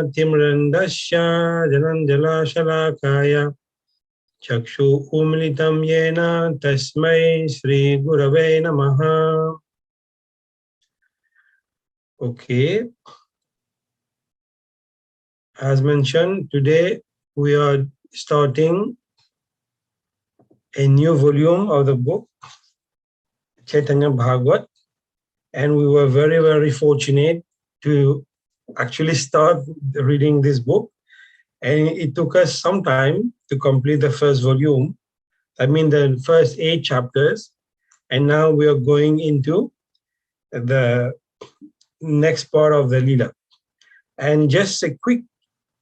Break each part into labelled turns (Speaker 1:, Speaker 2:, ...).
Speaker 1: timrandasya janandala shalakaya chakshu umilitam yena tasmai Sri Gurave Namaha. Okay. As mentioned, today we are starting a new volume of the book, Chaitanya Bhagavat, and we were very, very fortunate to actually start reading this book. And it took us some time to complete the first volume. I mean, the first 8 chapters. And now we are going into the next part of the Leela. And just a quick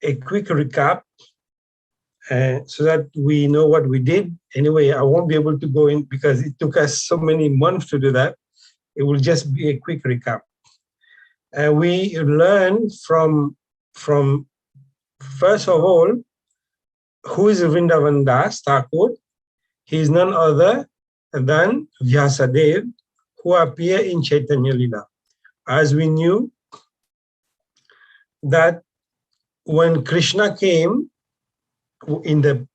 Speaker 1: recap so that we know what we did. Anyway, I won't be able to go in because it took us so many months to do that. It will just be a quick recap. We learned from first of all, who is Vrindavan Das Thakur? He is none other than Vyasadeva, who appear in Chaitanya Leela. As we knew that when Krishna came in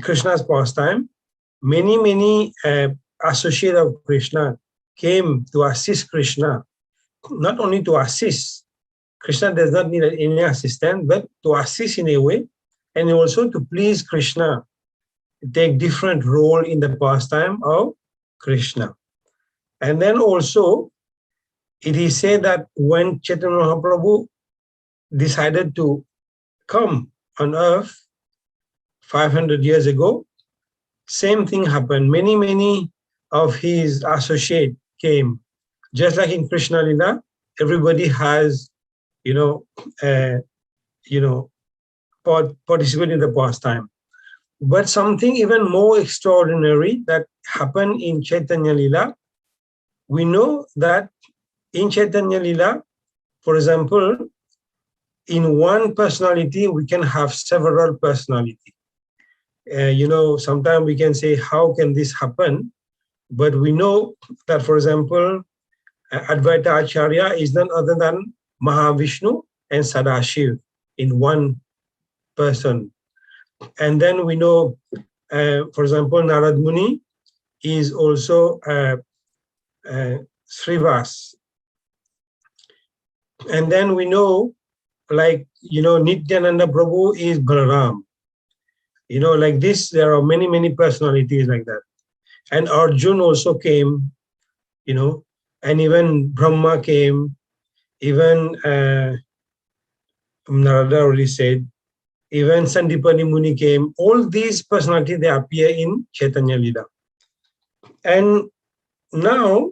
Speaker 1: Krishna's pastime, many associates of Krishna came to assist Krishna. Not only to assist, Krishna does not need any assistance, but to assist in a way, and also to please Krishna, take different role in the pastime of Krishna. And then also, it is said that when Chaitanya Mahaprabhu decided to come on earth 500 years ago, same thing happened. Many of his associates came. Just like in Krishna Lila, everybody has, participate in the pastime. But something even more extraordinary that happened in Chaitanya Lila, we know that in Chaitanya Lila, for example, in one personality, we can have several personalities. Sometimes we can say, how can this happen? But we know that, for example, Advaita Acharya is none other than Mahavishnu and Sadashiv in one person. And then we know, for example, Narad Muni is also Srivas. And then we know, Nityananda Prabhu is Balaram. Like this, there are many personalities like that. And Arjun also came, and even Brahma came, even Narada already said, even Sandipani Muni came. All these personalities, they appear in Chaitanya Leela. And now,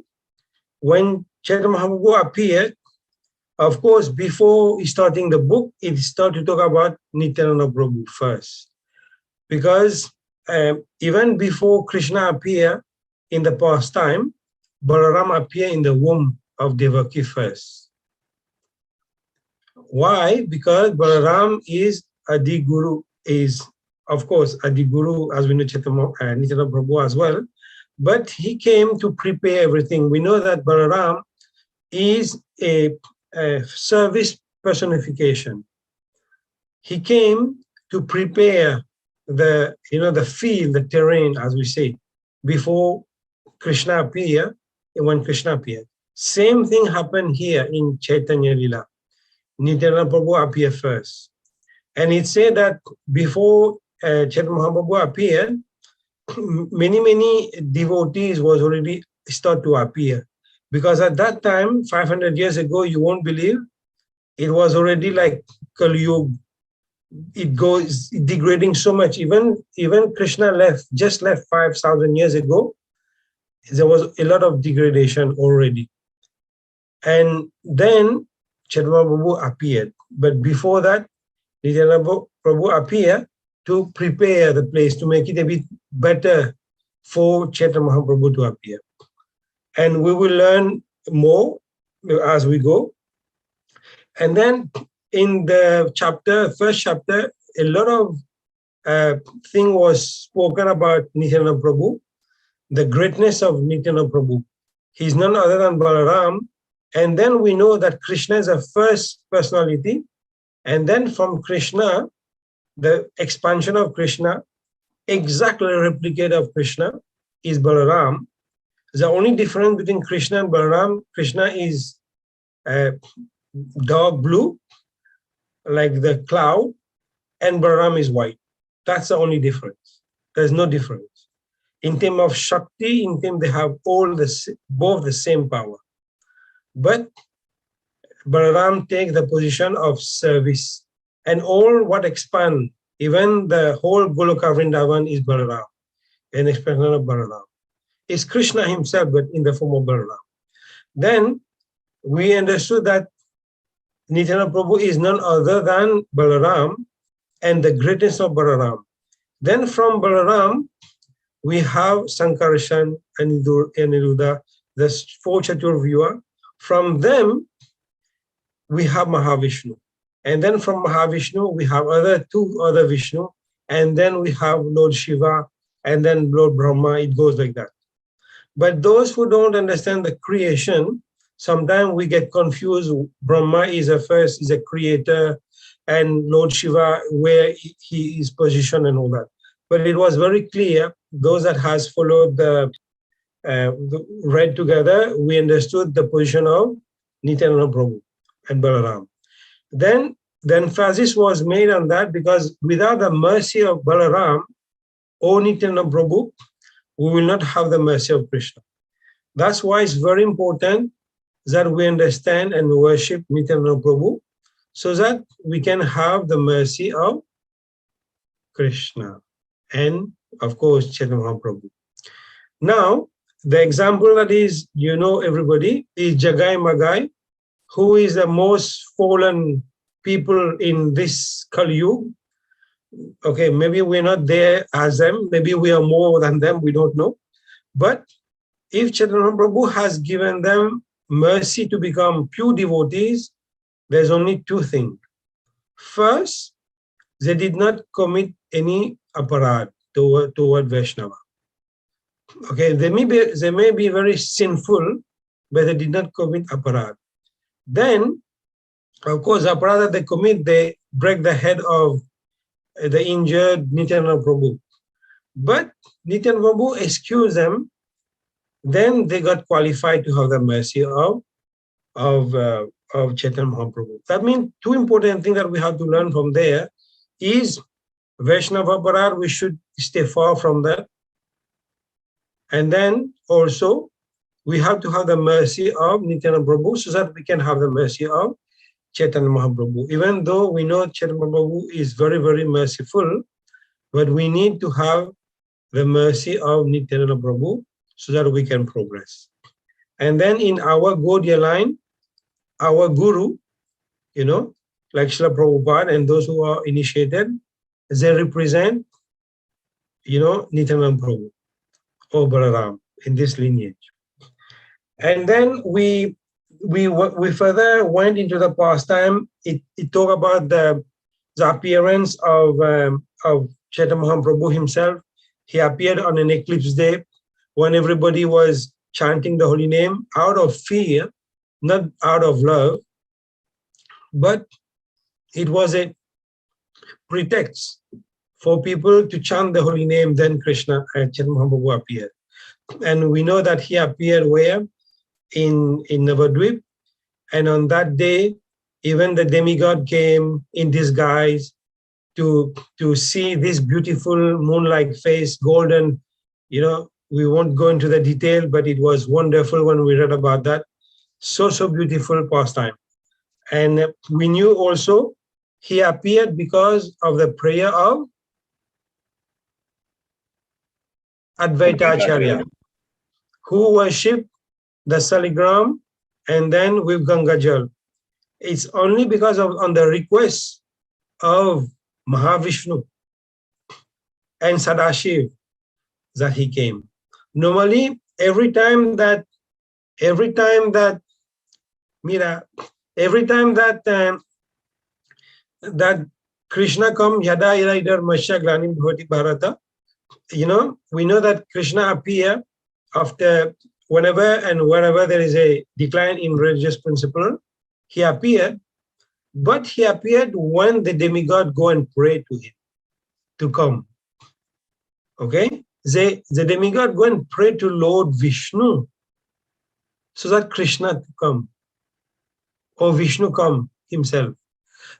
Speaker 1: when Chaitanya Mahaprabhu appeared, of course, before starting the book, it started to talk about Nityananda Prabhu first. Because even before Krishna appeared in the pastime, Balaram appeared in the womb of Devaki first. Why? Because Balaram is Adi Guru, of course, Adi Guru, as we know, Nityananda Prabhu as well. But he came to prepare everything. We know that Balaram is a service personification. He came to prepare the field, the terrain, as we say, before Krishna appeared, when Krishna appeared. Same thing happened here in Chaitanya Leela. Nityananda Prabhu appeared first. And it said that before Chaitanya Mahaprabhu appeared, many devotees was already start to appear. Because at that time, 500 years ago, you won't believe, it was already like Kali Yuga. It goes degrading so much. Even Krishna just left 5,000 years ago. There was a lot of degradation already. And then Chaitanya Prabhu appeared. But before that, Nityananda Prabhu appeared to prepare the place, to make it a bit better for Chaitanya Mahaprabhu to appear. And we will learn more as we go. And then in the first chapter, a lot of thing was spoken about Nityananda Prabhu, the greatness of Nityananda Prabhu. He's none other than Balaram. And then we know that Krishna is the first personality And then from Krishna, the expansion of Krishna, exactly a replicate of Krishna is Balaram. The only difference between Krishna and Balaram, Krishna is dark blue, like the cloud, and Balaram is white. That's the only difference. There's no difference. In terms of Shakti, in terms they have both the same power. But Balaram takes the position of service. And all what expand, even the whole Goloka Vrindavan is Balaram, an expansion of Balaram. It's Krishna himself, but in the form of Balaram. Then we understood that Nityananda Prabhu is none other than Balaram and the greatness of Balaram. Then from Balaram, we have Sankarshan and Aniruddha, the 4 Chaturvyuha. From them, we have Mahavishnu. And then from Mahavishnu, we have two other Vishnu. And then we have Lord Shiva, and then Lord Brahma. It goes like that. But those who don't understand the creation, sometimes we get confused. Brahma is a creator, and Lord Shiva, where he is positioned and all that. But it was very clear, those that has followed the read together, we understood the position of Nityananda Prabhu and Balaram. Then the emphasis was made on that, because without the mercy of Balaram or Nityananda Prabhu, we will not have the mercy of Krishna. That's why it's very important that we understand and worship Nityananda Prabhu, so that we can have the mercy of Krishna and, of course, Chaitanya Mahaprabhu. Now, the example that is, everybody, is Jagai Magai, who is the most fallen people in this Kali Yuga. Okay, maybe we're not there as them, maybe we are more than them, we don't know. But if Chaitanya Prabhu has given them mercy to become pure devotees, there's only two things. First, they did not commit any aparad toward Vaishnava. Okay, they may be very sinful, but they did not commit aparad. Then, of course, aparad that they commit, they break the head of the injured Nityananda Prabhu. But Nityananda Prabhu excused them, then they got qualified to have the mercy of Chaitanya Mahaprabhu. That means two important things that we have to learn from there is Vaishnava Aparad, we should stay far from that. And then also, we have to have the mercy of Nityananda Prabhu, so that we can have the mercy of Chaitanya Mahaprabhu. Even though we know Chaitanya Mahaprabhu is very, very merciful, but we need to have the mercy of Nityananda Prabhu so that we can progress. And then in our Gaudiya line, our guru, like Srila Prabhupada and those who are initiated, they represent, Nityananda Prabhu or Balaram in this lineage. And then we further went into the pastime. It talked about the appearance of Chaitanya Mahaprabhu himself. He appeared on an eclipse day when everybody was chanting the holy name out of fear, not out of love, but it was a pretext for people to chant the holy name. Then Krishna and Chaitanya Mahaprabhu appeared. And we know that he appeared where? In Navadvip. And on that day, even the demigod came in disguise to see this beautiful moon-like face, golden, we won't go into the detail, but it was wonderful when we read about that. So beautiful pastime. And we knew also he appeared because of the prayer of Advaita Acharya, who worshipped the Saligram and then with Ganga Jal. It's only because of on the request of Mahavishnu and Sadashiv that he came. Normally, every time that Krishna comes, Yada Ira Idar Masya Glanim Bhavati Bharata, we know that Krishna appear after whenever and wherever there is a decline in religious principle, he appeared. But he appeared when the demigod go and pray to him to come. Okay? The demigod go and pray to Lord Vishnu so that Krishna to come, or Vishnu come himself.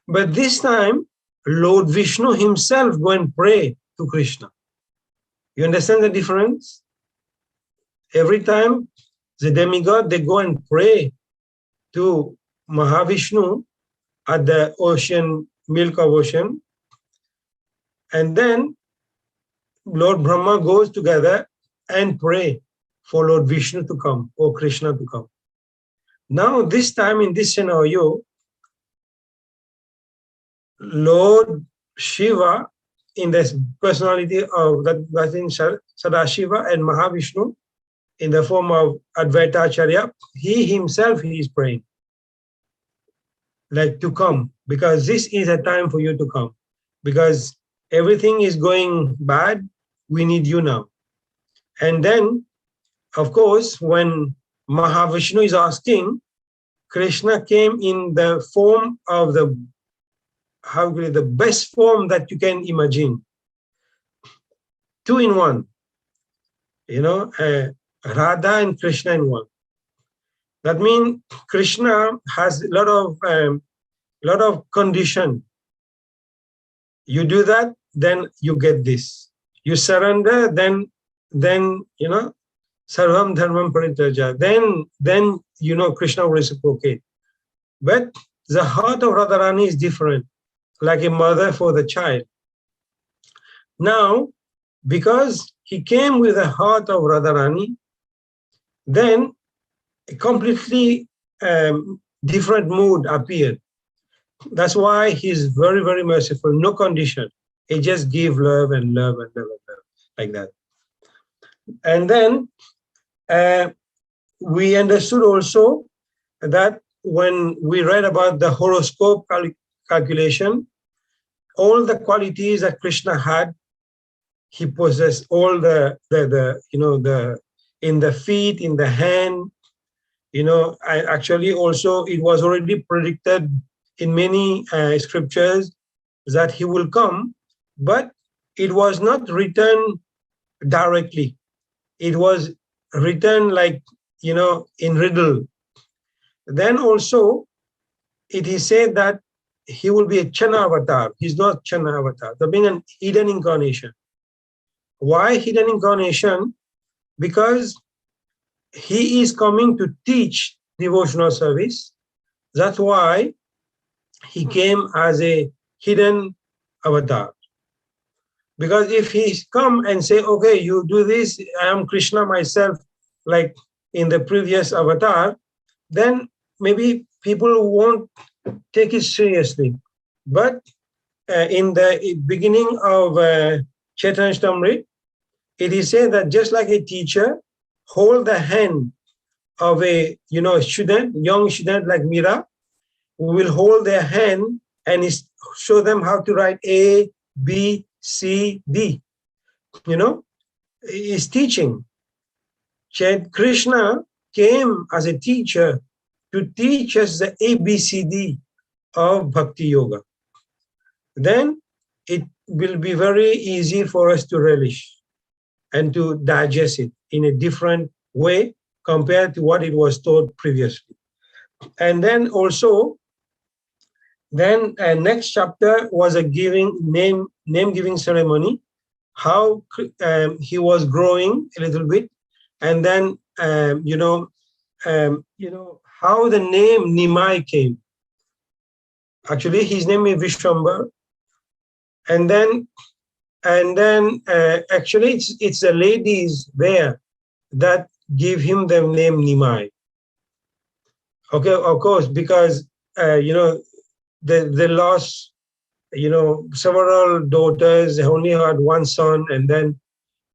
Speaker 1: But this time, Lord Vishnu himself go and pray to Krishna. You understand the difference? Every time the demigod, they go and pray to Mahavishnu at the ocean, milk of ocean. And then Lord Brahma goes together and pray for Lord Vishnu to come or Krishna to come. Now, this time in this scenario, Lord Shiva, in the personality of that Sadashiva, and Mahavishnu, in the form of Advaita Acharya, he himself, he is praying, like to come, because this is a time for you to come. Because everything is going bad, we need you now. And then, of course, when Mahavishnu is asking, Krishna came in the form of the best form that you can imagine. 2 in 1, Radha and Krishna in one. That means Krishna has a lot of condition. You do that, then you get this. You surrender, then sarvam dharmam parityaja. Then Krishna will reciprocate. But the heart of Radharani is different, like a mother for the child. Now, because he came with the heart of Radharani, then a completely different mood appeared. That's why he's very, very merciful, no condition. He just give love and love and love and love, like that. And then we understood also that when we read about the horoscope calculation, all the qualities that Krishna had, he possessed all the in the feet, in the hand, actually also it was already predicted in many scriptures that he will come, but it was not written directly. It was written like, in riddle. Then also it is said that he will be a Chana avatar. He's not Chana avatar. That being an hidden incarnation. Why hidden incarnation? Because he is coming to teach devotional service. That's why he came as a hidden avatar. Because if he come and say, okay, you do this, I am Krishna myself, like in the previous avatar, then maybe people won't take it seriously. But in the beginning of Chaitanya Charitamrita, it is said that just like a teacher hold the hand of a student, young student like Mira, who will hold their hand and show them how to write A, B, C, D. Is teaching. Krishna came as a teacher to teach us the ABCD of Bhakti Yoga. Then it will be very easy for us to relish and to digest it in a different way compared to what it was taught previously. And then also, next chapter was a name giving ceremony, how he was growing a little bit, and then how the name Nimai came. Actually, his name is Vishwambar, and then actually it's the ladies there that give him the name Nimai. Okay, of course, because they lost several daughters. They only had one son, and then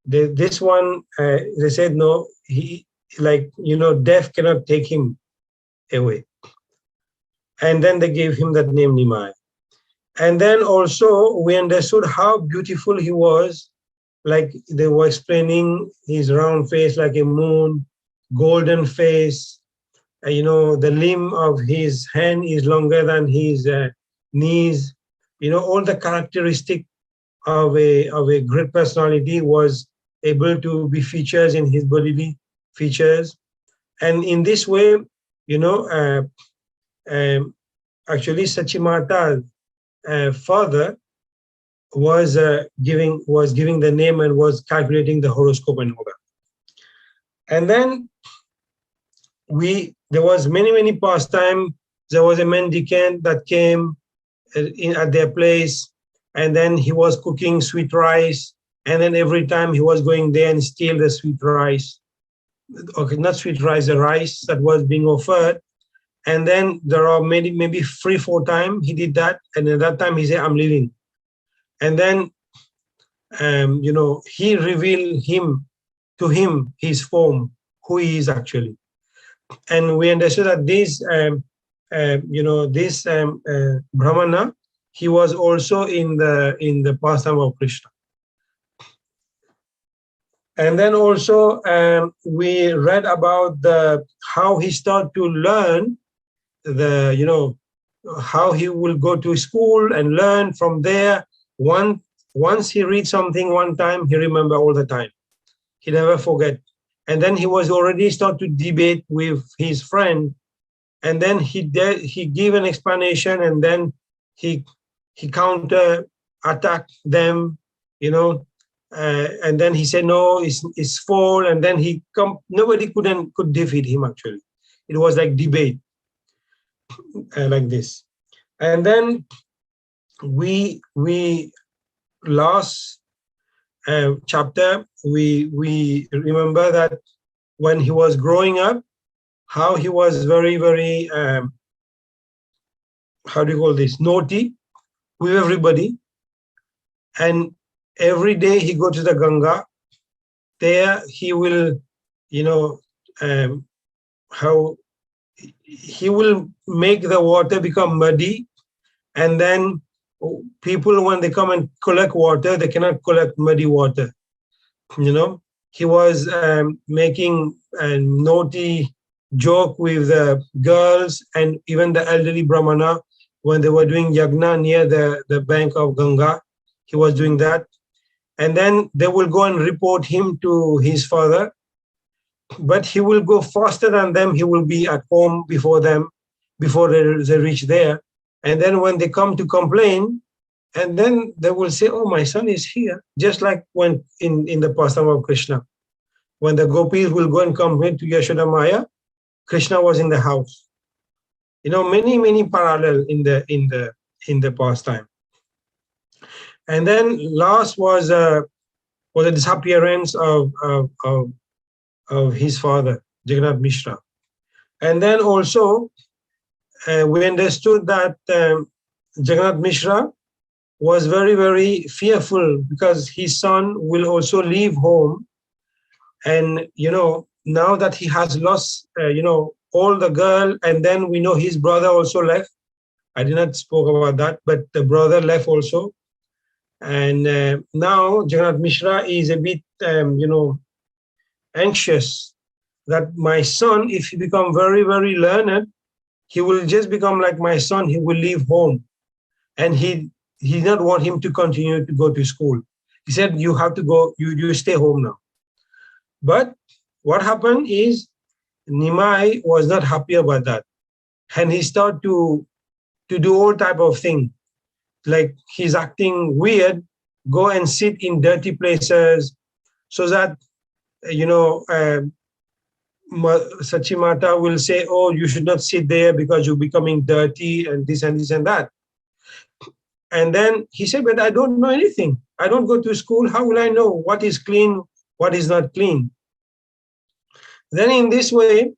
Speaker 1: this one they said no, he death cannot take him away, and then they gave him that name Nimai. And then also we understood how beautiful he was, like they were explaining his round face like a moon, golden face, the limb of his hand is longer than his knees. All the characteristic of a great personality was able to be features in his bodily features. And in this way, actually Sachimata's father was giving the name and was calculating the horoscope and all that. And then there was many pastime. There was a mendicant that came at their place, and then he was cooking sweet rice, and then every time he was going there and steal the sweet rice. Okay, not sweet rice, the rice that was being offered. And then there are maybe 3-4 times he did that, and at that time he said, "I'm leaving." And then he revealed to him his form, who he is actually. And we understood that this Brahmana, he was also in the pastime of Krishna. And then also we read about how he started to learn how he will go to school and learn from there. Once he reads something one time, he remember all the time. He never forget. And then he was already start to debate with his friend, and then he gave an explanation, and then he counter attack them, and then he said no, it's false, and then nobody could defeat him actually. It was like debate like this. And then we last chapter we remember that when he was growing up, how he was very how do you call this, naughty with everybody. And every day he go to the Ganga. There he will how he will make the water become muddy, and then people, when they come and collect water, they cannot collect muddy water. He was making a naughty joke with the girls and even the elderly Brahmana when they were doing yagna near the bank of Ganga. He was doing that. And then they will go and report him to his father, but he will go faster than them. He will be at home before them, before they reach there. And then when they come to complain, and then they will say, "Oh, my son is here." Just like when in the pastime of Krishna, when the gopis will go and complain to Yashoda Maya, Krishna was in the house. Many parallel in the pastime. And then last was a disappearance of his father, Jagannath Mishra. And then also we understood that Jagannath Mishra was very fearful because his son will also leave home. And now that he has lost all the girl, and then we know his brother also left. I did not spoke about that, but the brother left also. And now Jagannath Mishra is a bit anxious that my son, if he become very learned, he will just become like my son. He will leave home, and he did not want him to continue to go to school. He said, "You have to go. You stay home now." But what happened is Nimai was not happy about that, and he started to do all type of thing. Like he's acting weird, go and sit in dirty places, so that Sachimata will say, "Oh, you should not sit there because you're becoming dirty," and this and this and that. And then he said, "But I don't know anything. I don't go to school. How will I know what is clean, what is not clean?" Then in this way,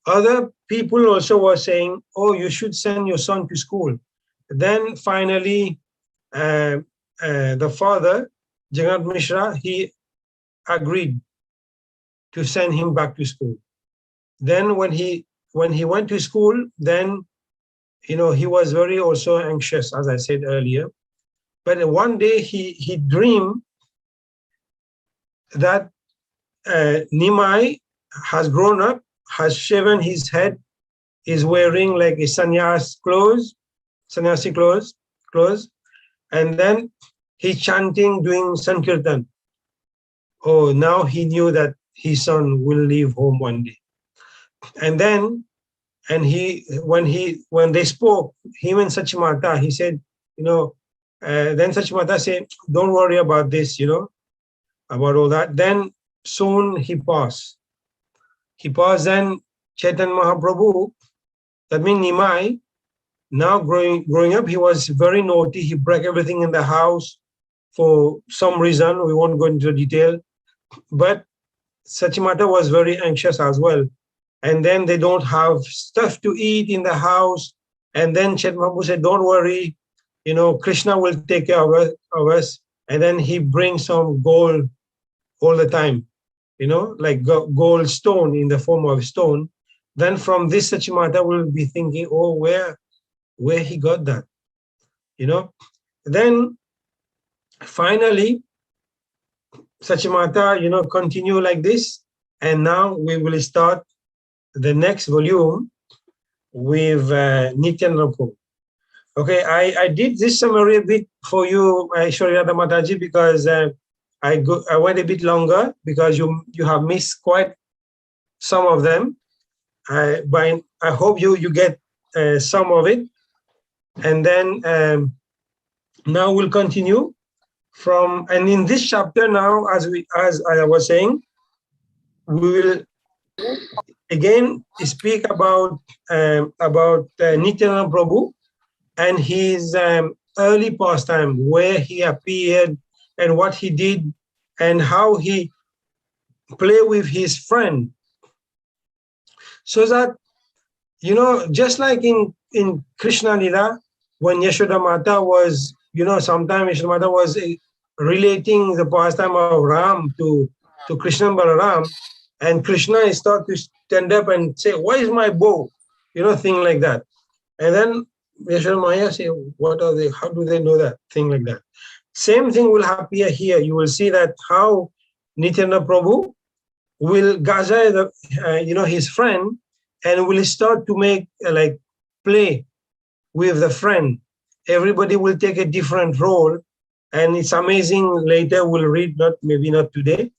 Speaker 1: other people also were saying, "Oh, you should send your son to school." Then finally, the father, Jagannath Mishra, he agreed to send him back to school. Then when he went to school, then he was very also anxious, as I said earlier. But one day he dreamed that Nimai has grown up, has shaven his head, is wearing like a sannyasi clothes, and then he's chanting, doing Sankirtan. Oh, now he knew that his son will leave home one day. And then, when they spoke, him and Sachimata, he said, then Sachimata said, don't worry about this, about all that. Then soon he paused. Then Chaitanya Mahaprabhu, that means Nimai, now growing up, he was very naughty. He broke everything in the house for some reason. We won't go into detail. But Sachimata was very anxious as well. And then they don't have stuff to eat in the house. And then Chaitanya Mahaprabhu said, don't worry, Krishna will take care of us. And then he brings some gold all the time, like gold stone in the form of stone. Then from this Sachimata will be thinking, oh, where he got that, Then finally, Sachimata, continue like this. And now we will start the next volume with Nityananda Prabhu. Okay, I did this summary a bit for you, Aishwarya Mataji, because I went a bit longer because you have missed quite some of them. But I hope you get some of it. And then now we'll continue and in this chapter now, as I was saying, we will again speak about Nityananda Prabhu and his early pastime, where he appeared and what he did and how he played with his friend. So that, just like in Krishna Lila, when Yashoda Mata was, sometimes Yashoda Mata was relating the pastime of Ram to Krishna and Balaram, and Krishna started to stand up and say, "Where is my bow?" Thing like that. And then Yashoda Maya say, "What are they? How do they know that?" Thing like that. Same thing will appear here. You will see that how Nityananda Prabhu will gather his friend and will start to make play with the friend. Everybody will take a different role, and it's amazing. Later we'll read, maybe not today,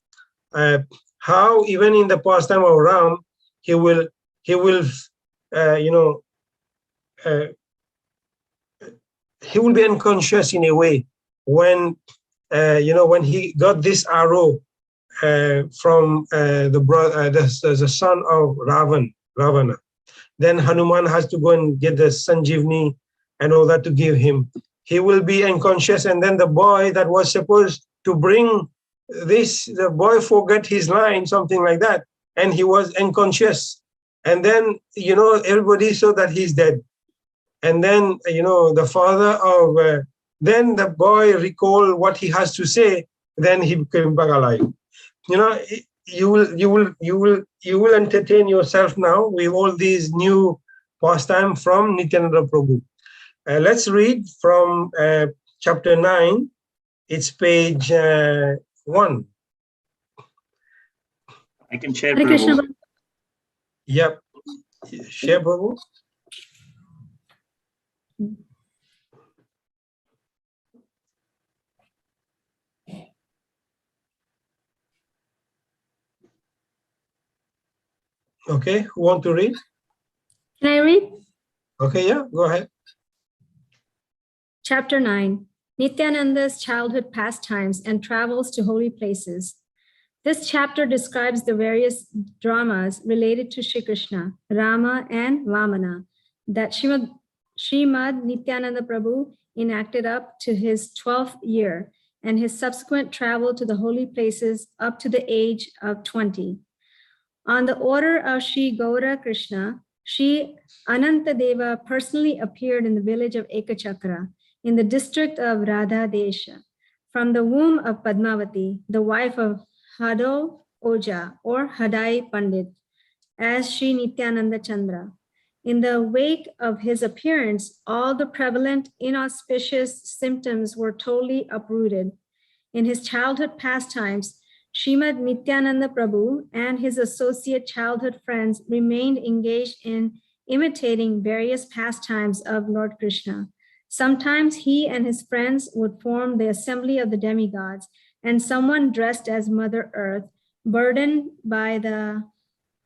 Speaker 1: how even in the pastime of Ram, he will he will be unconscious in a way when when he got this arrow from the son of Ravana. Then Hanuman has to go and get the Sanjeevani and all that to give him. He will be unconscious, and then the boy that was supposed to bring this, the boy forgot his line, something like that, and he was unconscious. And then, everybody saw that he's dead. And then, the father of, then the boy recalled what he has to say, then he became back alive. You will entertain yourself now with all these new pastime from Nityananda Prabhu. Let's read from chapter 9. It's page 1.
Speaker 2: I can share, Prabhu.
Speaker 1: Yep. Share, Prabhu. Okay, who want to read?
Speaker 3: Can I read?
Speaker 1: Okay, yeah, go ahead.
Speaker 3: Chapter 9, Nityananda's childhood pastimes and travels to holy places. This chapter describes the various dramas related to Shri Krishna, Rama, and Vamana that Srimad Nityananda Prabhu enacted up to his 12th year and his subsequent travel to the holy places up to the age of 20. On the order of Shri Gaura Krishna, Shri Anantadeva personally appeared in the village of Ekachakra in the district of Radha Desha from the womb of Padmavati, the wife of Hado Oja or Hadai Pandit, as Shri Nityananda Chandra. In the wake of his appearance, all the prevalent inauspicious symptoms were totally uprooted. In his childhood pastimes, Srimad Nityananda Prabhu and his associate childhood friends remained engaged in imitating various pastimes of Lord Krishna. Sometimes he and his friends would form the assembly of the demigods, and someone dressed as Mother Earth, burdened by the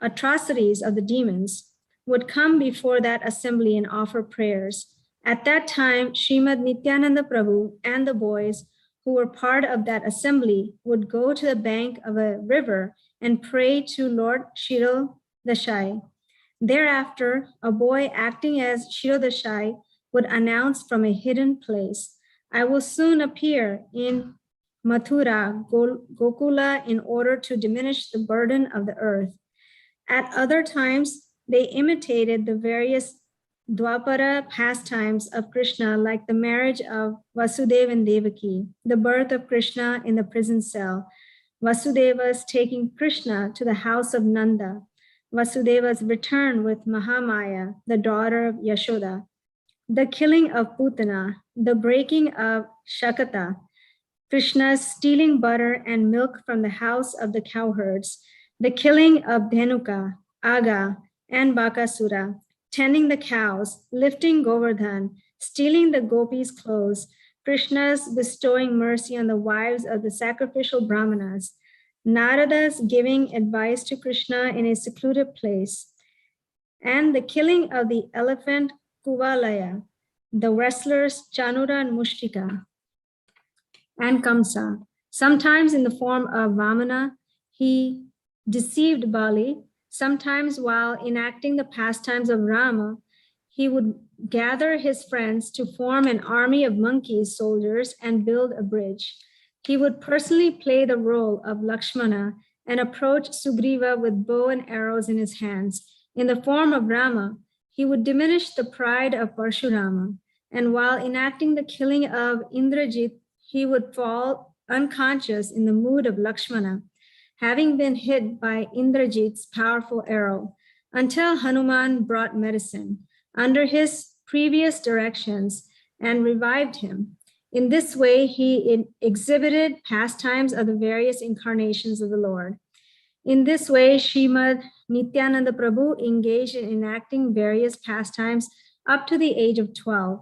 Speaker 3: atrocities of the demons, would come before that assembly and offer prayers. At that time, Srimad Nityananda Prabhu and the boys who were part of that assembly would go to the bank of a river and pray to Lord Shirodashai. Thereafter, a boy acting as Shirodashai would announce from a hidden place, "I will soon appear in Mathura, Gokula, in order to diminish the burden of the earth." At other times, they imitated the various Dwapara pastimes of Krishna, like the marriage of Vasudeva and Devaki, the birth of Krishna in the prison cell, Vasudeva's taking Krishna to the house of Nanda, Vasudeva's return with Mahamaya, the daughter of Yashoda, the killing of Putana, the breaking of Shakata, Krishna's stealing butter and milk from the house of the cowherds, the killing of Dhanuka, Aga, and Bakasura, tending the cows, lifting Govardhan, stealing the gopis' clothes, Krishna's bestowing mercy on the wives of the sacrificial brahmanas, Narada's giving advice to Krishna in a secluded place, and the killing of the elephant Kuvalaya, the wrestlers Chanura and Mushtika, and Kamsa. Sometimes in the form of Vamana, he deceived Bali. Sometimes while enacting the pastimes of Rama, he would gather his friends to form an army of monkey soldiers and build a bridge. He would personally play the role of Lakshmana and approach Sugriva with bow and arrows in his hands. In the form of Rama, he would diminish the pride of Parshurama. And while enacting the killing of Indrajit, he would fall unconscious in the mood of Lakshmana, having been hit by Indrajit's powerful arrow, until Hanuman brought medicine under his previous directions and revived him. In this way, he exhibited pastimes of the various incarnations of the Lord. In this way, Srimad Nityananda Prabhu engaged in enacting various pastimes up to the age of 12.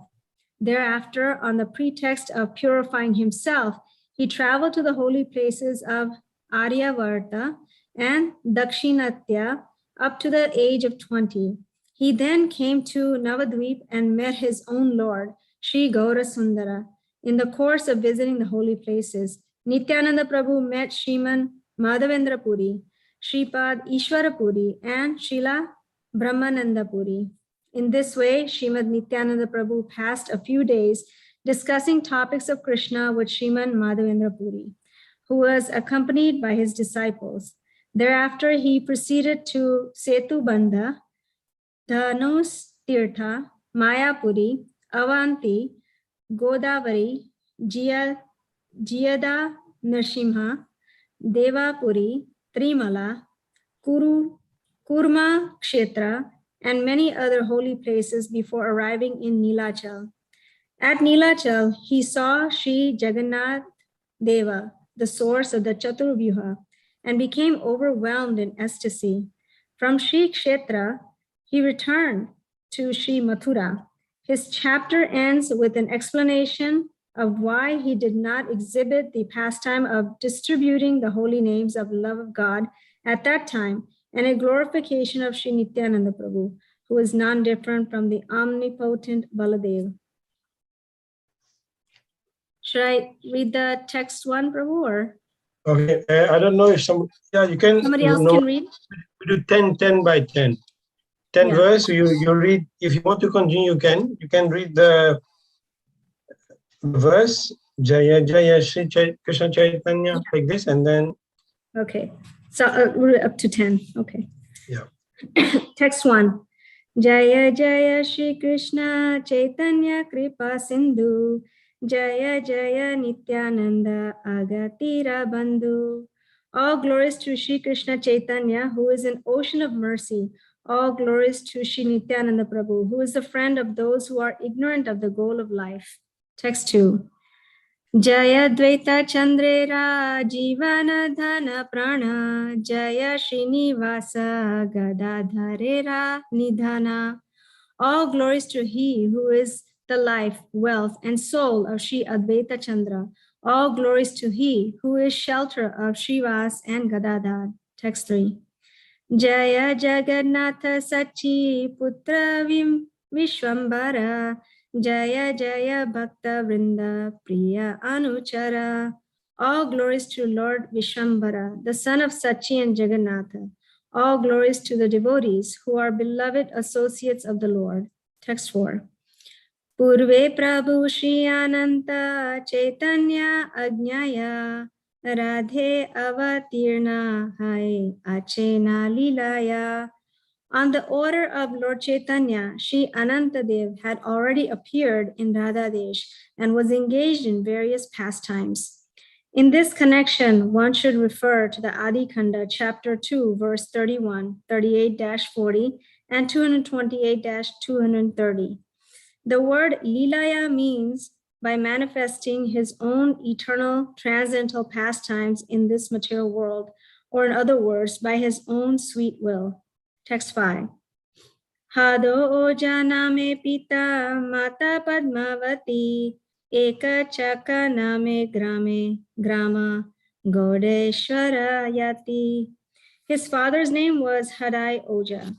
Speaker 3: Thereafter, on the pretext of purifying himself, he traveled to the holy places of Aryavarta and Dakshinatya up to the age of 20. He then came to Navadvip and met his own Lord, Sri Gaurasundara. In the course of visiting the holy places, Nityananda Prabhu met Sriman Madhavendra Puri, Sripad Ishwara Puri, and Srila Brahmananda Puri. In this way, Srimad Nityananda Prabhu passed a few days discussing topics of Krishna with Sriman Madhavendra Puri, who was accompanied by his disciples. Thereafter, he proceeded to Setubandha, Dhanus Tirtha, Mayapuri, Avanti, Godavari, Jiyada Nrsimha, Devapuri, Trimala, Kurma Kshetra, and many other holy places before arriving in Nilachal. At Nilachal, he saw Sri Jagannath Deva, the source of the Chaturvyuha, and became overwhelmed in ecstasy. From Sri Kshetra, he returned to Sri Mathura. His chapter ends with an explanation of why he did not exhibit the pastime of distributing the holy names of love of God at that time, and a glorification of Sri Nityananda Prabhu, who is non-different from the omnipotent Baladev. Should I read the text one, Prabhu, or?
Speaker 1: Okay, I don't know if you can.
Speaker 3: Somebody else can read?
Speaker 1: We do 10 by 10. 10 verse, you read. If you want to continue, you can read the verse, Jaya Jaya Shri Krishna Chaitanya, like this, and then.
Speaker 3: Okay, so we're up to 10, okay.
Speaker 1: Yeah.
Speaker 3: Text 1. Jaya Jaya Shri Krishna Chaitanya Kripa Sindhu, Jaya Jaya Nityananda Agatira Bandhu. All glories to Shri Krishna Chaitanya, who is an ocean of mercy. All glories to Shri Nityananda Prabhu, who is the friend of those who are ignorant of the goal of life. Text 2. Jaya Dvaita Chandrera Jivana Dhana Prana, Jaya Srinivasa Gadadharera Nidhana. All glories to He who is the life, wealth, and soul of Sri Advaita Chandra. All glories to He who is shelter of Srivas and Gadadhar. Text 3. Jaya Jagannatha Sachi Putra Vishwambara. Jaya Jaya Bhakta Vrinda Priya Anuchara. All glories to Lord Vishwambara, the son of Sachi and Jagannatha. All glories to the devotees who are beloved associates of the Lord. Text 4. Purve Prabhu Shri Ananta Chaitanya Ajnaya Radhe Avatirna Hai Achena Lilaya. On the order of Lord Chaitanya, Shri Anantadev had already appeared in Radhadesh and was engaged in various pastimes. In this connection, one should refer to the Adi Khanda, chapter 2, verse 31, 38-40, and 228-230. The word Lilaya means by manifesting his own eternal transcendental pastimes in this material world, or in other words, by his own sweet will. Text 5. Hado Oja Name Pita Mata Padmavati Eka Chaka Name Grama Gaudeshwara Yati. His father's name was Hadai Oja,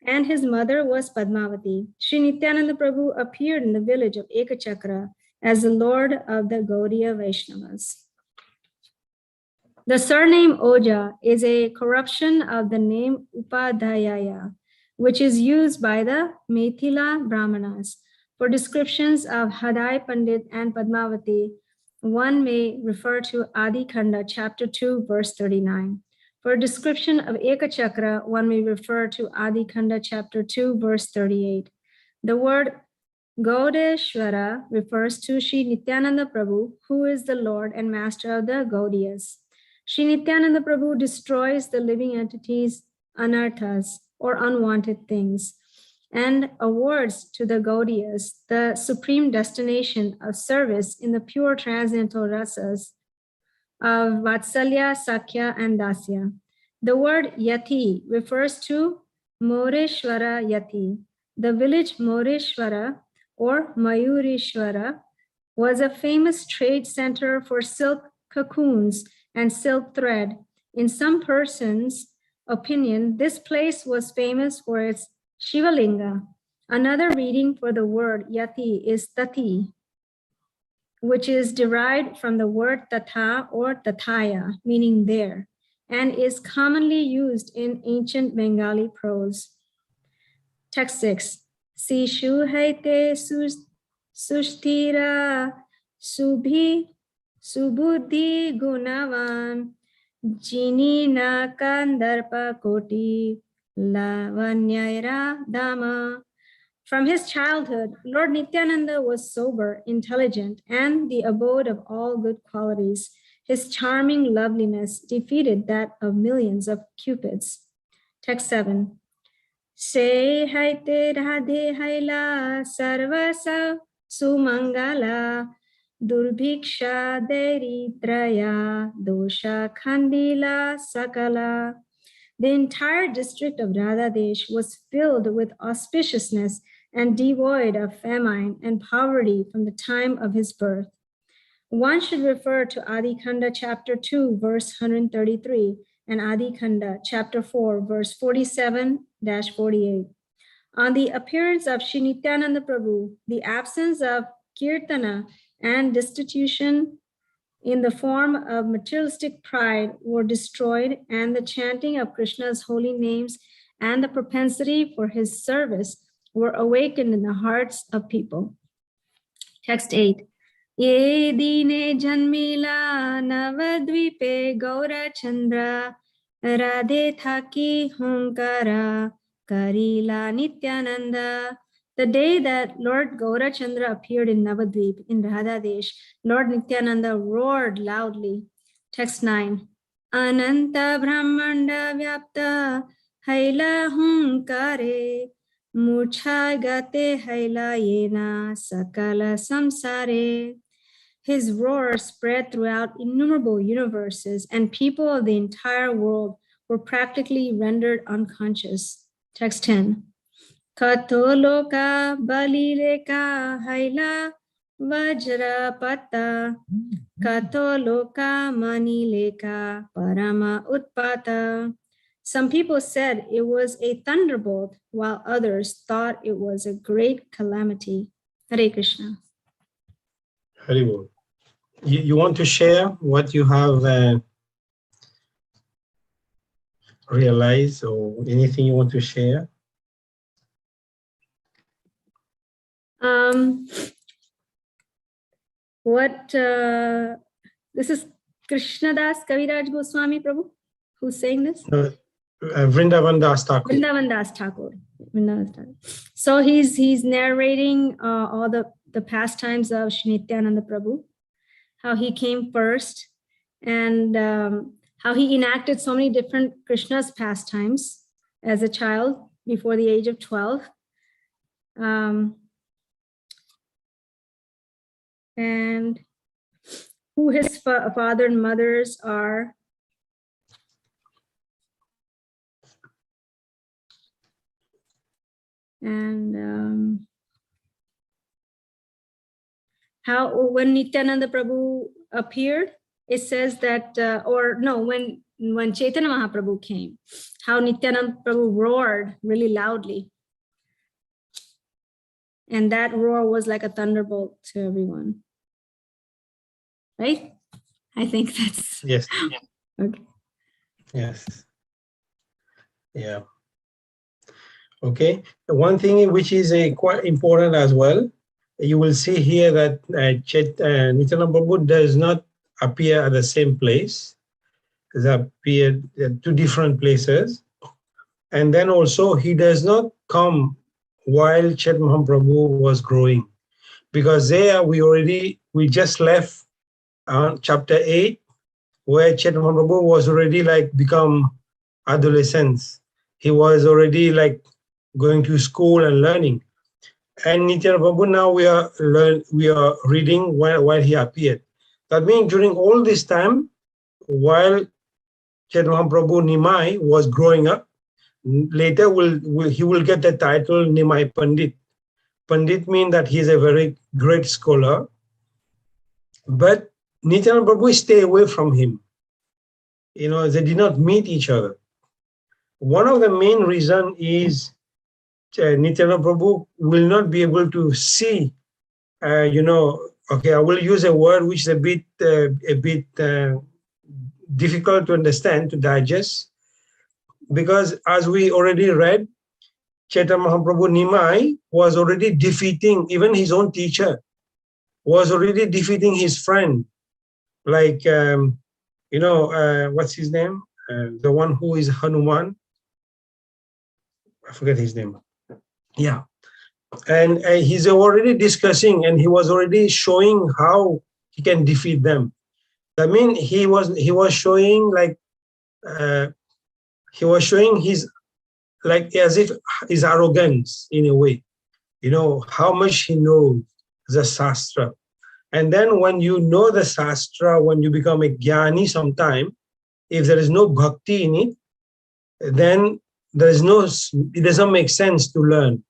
Speaker 3: and his mother was Padmavati. Sri Nityananda Prabhu appeared in the village of Ekachakra as the Lord of the Gaudiya Vaishnavas. The surname Oja is a corruption of the name Upadhyaya, which is used by the Mithila Brahmanas. For descriptions of Hadai Pandit and Padmavati, one may refer to Adi Khanda, chapter 2, verse 39. For a description of Ekachakra, one may refer to Adi Khanda, chapter 2, verse 38. The word Gaudeshwara refers to Sri Nityananda Prabhu, who is the Lord and Master of the Gaudiyas. Sri Nityananda Prabhu destroys the living entities, anarthas, or unwanted things, and awards to the Gaudiyas the supreme destination of service in the pure transcendental rasas of Vatsalya, Sakya, and Dasya. The word Yati refers to Moreshwara Yati. The village Moreshwara or Mayureshwara was a famous trade center for silk cocoons and silk thread. In some persons' opinion, this place was famous for its Shivalinga. Another reading for the word Yati is Tati, which is derived from the word Tatha or Tathaya, meaning there, and is commonly used in ancient Bengali prose. Text 6. Sishu haite sushtira subuddhi gunavan jini na kandarpa koti lavanyaira dama. From his childhood, Lord Nityananda was sober, intelligent, and the abode of all good qualities. His charming loveliness defeated that of millions of cupids. Text 7. Se haite radhe haila sarvasa sumangala durbhiksha deritraya dosha khandila sakala. The entire district of Radhadesh was filled with auspiciousness and devoid of famine and poverty from the time of his birth. One should refer to Adi Khanda chapter 2, verse 133, and Adi Khanda chapter 4, verse 47-48. On the appearance of Sri Nityananda Prabhu, the absence of kirtana and destitution in the form of materialistic pride were destroyed, and the chanting of Krishna's holy names and the propensity for his service were awakened in the hearts of people. Text 8. Ye dine janmila navadvipe gaura chandra radhe thaki hunkara karila nityananda. The day that Lord Gaurachandra appeared in Navadvip in Radhadesh, Lord Nityananda roared loudly. Text 9. Ananta Brahmanda Vyapta Haila Hunkare Murcha Gate Haila Yena Sakala Samsare. His roar spread throughout innumerable universes, and people of the entire world were practically rendered unconscious. Text 10. Katoloka balileka haila vajrapata. Katoloka manileka parama utpata. Some people said it was a thunderbolt, while others thought it was a great calamity. Hare Krishna.
Speaker 1: Very well. You want to share what you have realized, or anything you want to share?
Speaker 3: This is Krishnadas Kaviraj Goswami Prabhu who's saying this?
Speaker 1: Vrindavan Das Thakur.
Speaker 3: Vrindavan Das Thakur. So he's narrating all the pastimes of Shri Nityananda Prabhu, how he came first, and how he enacted so many different Krishna's pastimes as a child before the age of 12. And who his father and mothers are. And how when Nityananda Prabhu appeared, it says that, when Chaitanya Mahaprabhu came, how Nityananda Prabhu roared really loudly. And that roar was like a thunderbolt to everyone. Right? I think that's...
Speaker 1: Yes.
Speaker 3: Okay.
Speaker 1: Yes. Yeah. Okay. One thing which is quite important as well, you will see here that Nityananda Prabhu does not appear at the same place. He appeared at two different places. And then also he does not come while Chaitanya Mahaprabhu was growing, because there we just left chapter 8, where Chaitanya Mahaprabhu was already become adolescence. He was already going to school and learning. And Nityananda Prabhu now we are reading while he appeared. That means during all this time, while Chaitanya Mahaprabhu Nimai was growing up, later he will get the title Nimai Pandit. Pandit means that he is a very great scholar. But Nityananda Prabhu stay away from him. They did not meet each other. One of the main reasons is Nityananda Prabhu will not be able to see, okay, I will use a word which is a bit difficult to understand, to digest, because as we already read, Chaitanya Mahaprabhu Nimai was already defeating, even his own teacher, was already defeating his friend, what's his name? The one who is Hanuman. I forget his name. Yeah. And he's already discussing, and he was already showing how he can defeat them. I mean, he was showing his, as if his arrogance in a way, how much he knows the Shastra. And then when you know the Shastra, when you become a Jnani sometime, if there is no bhakti in it, then it doesn't make sense to learn.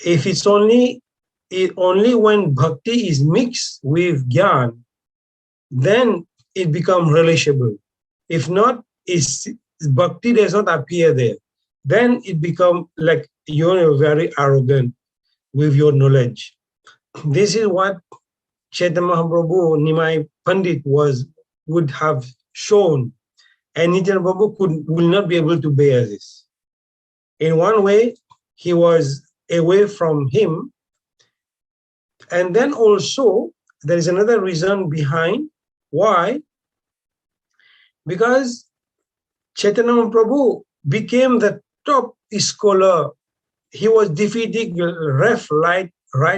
Speaker 1: If it's only when bhakti is mixed with Jnana, then it becomes relishable. If not, bhakti does not appear there, then it becomes like you're very arrogant with your knowledge. This is what Chaitanya Mahaprabhu Nimai Pandit would have shown, and Nityananda Prabhu will not be able to bear this. In one way, he was away from him, and then also there is another reason behind why. Because Chaitanya Mahaprabhu became the top scholar. He was defeating left, right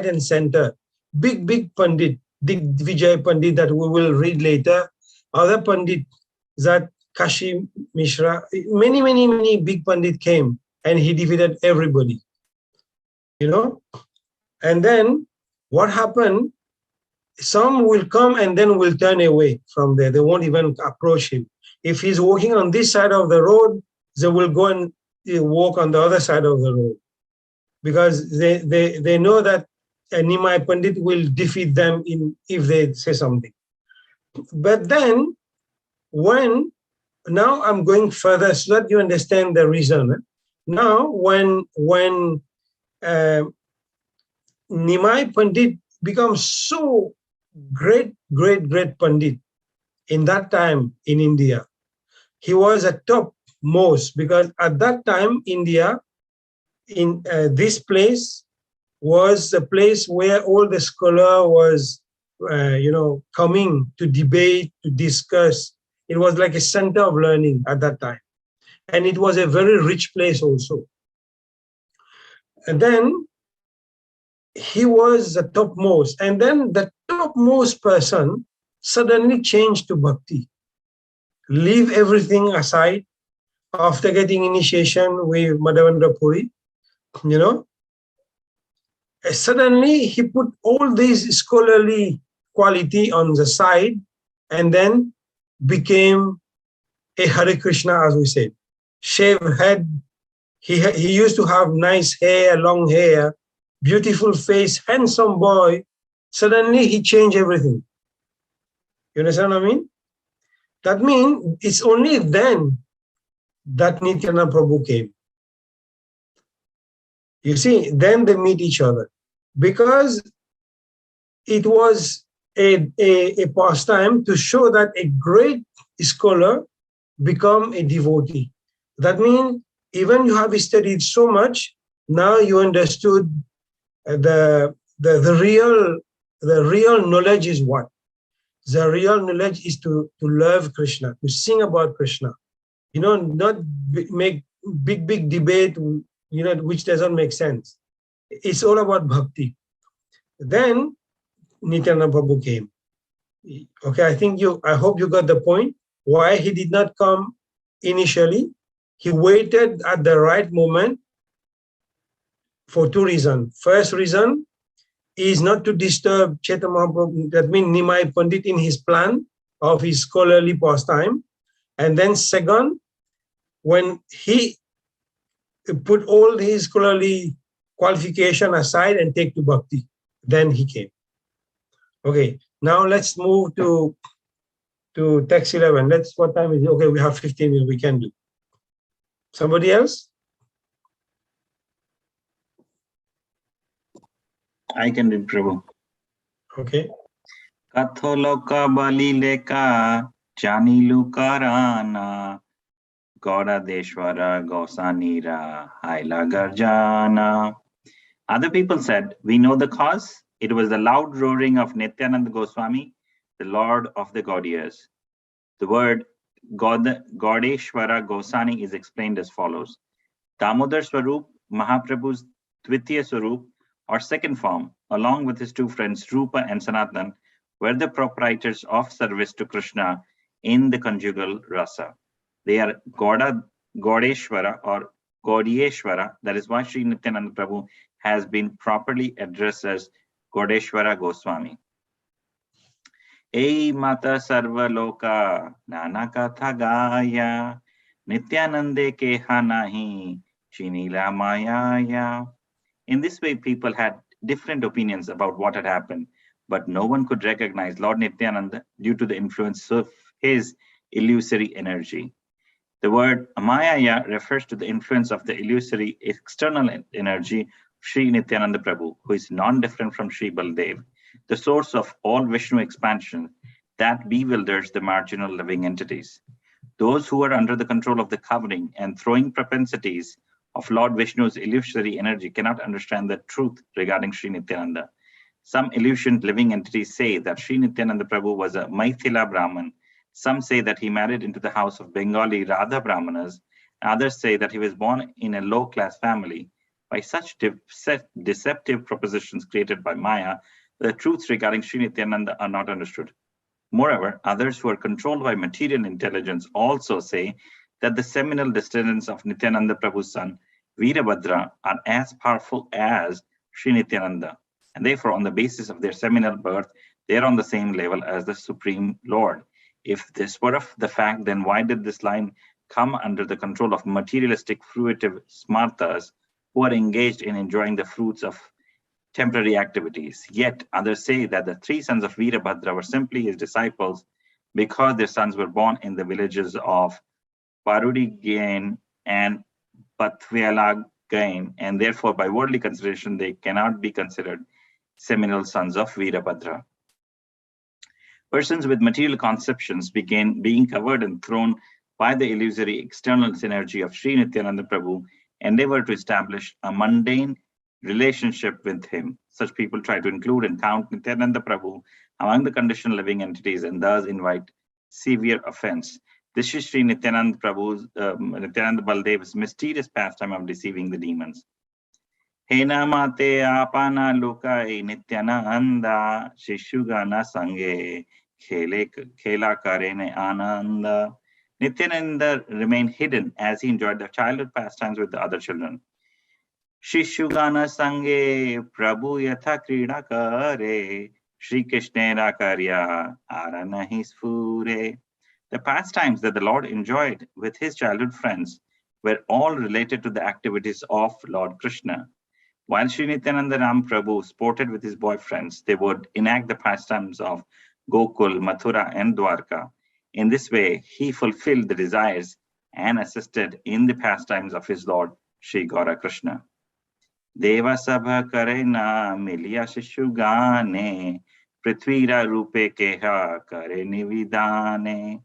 Speaker 1: and center. Big Pandit, Vijay Pandit that we will read later. Other Pandit, that Kashi Mishra, many big Pandit came, and he defeated everybody. And then what happened? Some will come and then will turn away from there. They won't even approach him. If he's walking on this side of the road, they will go and walk on the other side of the road. because they know that Nimai Pandit will defeat them if they say something. But then now I'm going further so that you understand the reason. Now, when Nimai Pandit becomes so great Pandit in that time in India, he was a topmost, because at that time, India, in this place was a place where all the scholar was, coming to debate, to discuss. It was like a center of learning at that time. And it was a very rich place also. And then he was the topmost. And then the topmost person suddenly changed to bhakti. Leave everything aside after getting initiation with Madhavendra Puri, suddenly he put all these scholarly quality on the side and then became a Hare Krishna, as we said. Shaved head. He used to have nice hair, long hair, beautiful face, handsome boy. Suddenly he changed everything. You understand what I mean? That means it's only then that Nityananda Prabhu came. You see, then they meet each other, because it was a pastime to show that a great scholar become a devotee. That means even you have studied so much, now you understood the real knowledge is what? The real knowledge is to love Krishna, to sing about Krishna. Not make big debate, which doesn't make sense. It's all about bhakti. Then Nityananda Prabhu came. Okay, I hope you got the point. Why he did not come initially. He waited at the right moment for two reasons. First reason is not to disturb Chaitanya Mahaprabhu, that means Nimai Pandit, in his plan of his scholarly pastime. And then second, when he put all his scholarly qualification aside and take to bhakti, then he came. Okay, now let's move to text 11. What time is it? Okay, we have 15 minutes, we can do. Somebody else?
Speaker 2: I can read, Prabhu.
Speaker 1: Okay.
Speaker 2: Katholoka balileka janilu karana Gauda Deshwara Gosanira Haila Garjana. Other people said, we know the cause. It was the loud roaring of Nityananda Goswami, the Lord of the Gaudias. The word Gaudeshwara Gosani is explained as follows. Damodar Swarup, Mahaprabhu's Dvitiya Swarup, or second form, along with his two friends Rupa and Sanatan, were the proprietors of service to Krishna in the conjugal rasa. They are Gaudeshwara or Gaudieshwara. That is why Sri Nityananda Prabhu has been properly addressed as Gaudeshwara Goswami. Ei Mata Sarva Loka Nana Katha Gaya Nityanande Keha Nahi Shinila Mayaya. In this way, people had different opinions about what had happened, but no one could recognize Lord Nityananda due to the influence of his illusory energy. The word Mayaya refers to the influence of the illusory external energy Sri Nityananda Prabhu, who is non-different from Sri Baldev, the source of all Vishnu expansion that bewilders the marginal living entities. Those who are under the control of the covering and throwing propensities of Lord Vishnu's illusory energy cannot understand the truth regarding Sri Nityananda. Some illusioned living entities say that Sri Nityananda Prabhu was a Maithila Brahman. Some say that he married into the house of Bengali Radha Brahmanas. Others say that he was born in a low-class family. By such deceptive propositions created by Maya, the truths regarding Sri Nityananda are not understood. Moreover, others who are controlled by material intelligence also say that the seminal descendants of Nityananda Prabhu's son, Veerabhadra, are as powerful as Sri Nityananda. And therefore, on the basis of their seminal birth, they are on the same level as the Supreme Lord. If this were the fact, then why did this line come under the control of materialistic fruitive smartas who are engaged in enjoying the fruits of temporary activities. Yet others say that the three sons of Veerabhadra were simply his disciples because their sons were born in the villages of Parudigain and Pathvelagain, and therefore by worldly consideration they cannot be considered seminal sons of Veerabhadra. Persons with material conceptions began being covered and thrown by the illusory external synergy of Sri Nityananda Prabhu endeavor to establish a mundane relationship with him. Such people try to include and count Nityananda Prabhu among the conditioned living entities and thus invite severe offense. This is Sri Nityananda Prabhu's, Nityananda Baldev's mysterious pastime of deceiving the demons. Hena mate apana lokai Nityananda Shishugana Sange Khela Karene Ananda. Nityananda remained hidden as he enjoyed the childhood pastimes with the other children. Shishugana Sange Prabhu Yatha Krida Kare Shri Krishnera Karya Aranahi Sphure. The pastimes that the Lord enjoyed with his childhood friends were all related to the activities of Lord Krishna. While Sri Nityananda Ram Prabhu sported with his boyfriends, they would enact the pastimes of Gokul, Mathura, and Dwarka. In this way, he fulfilled the desires and assisted in the pastimes of his Lord Sri Gaura Krishna. Deva Sabha Karena Milya Shishugane Prithvira Rupe Keha Kare Nividane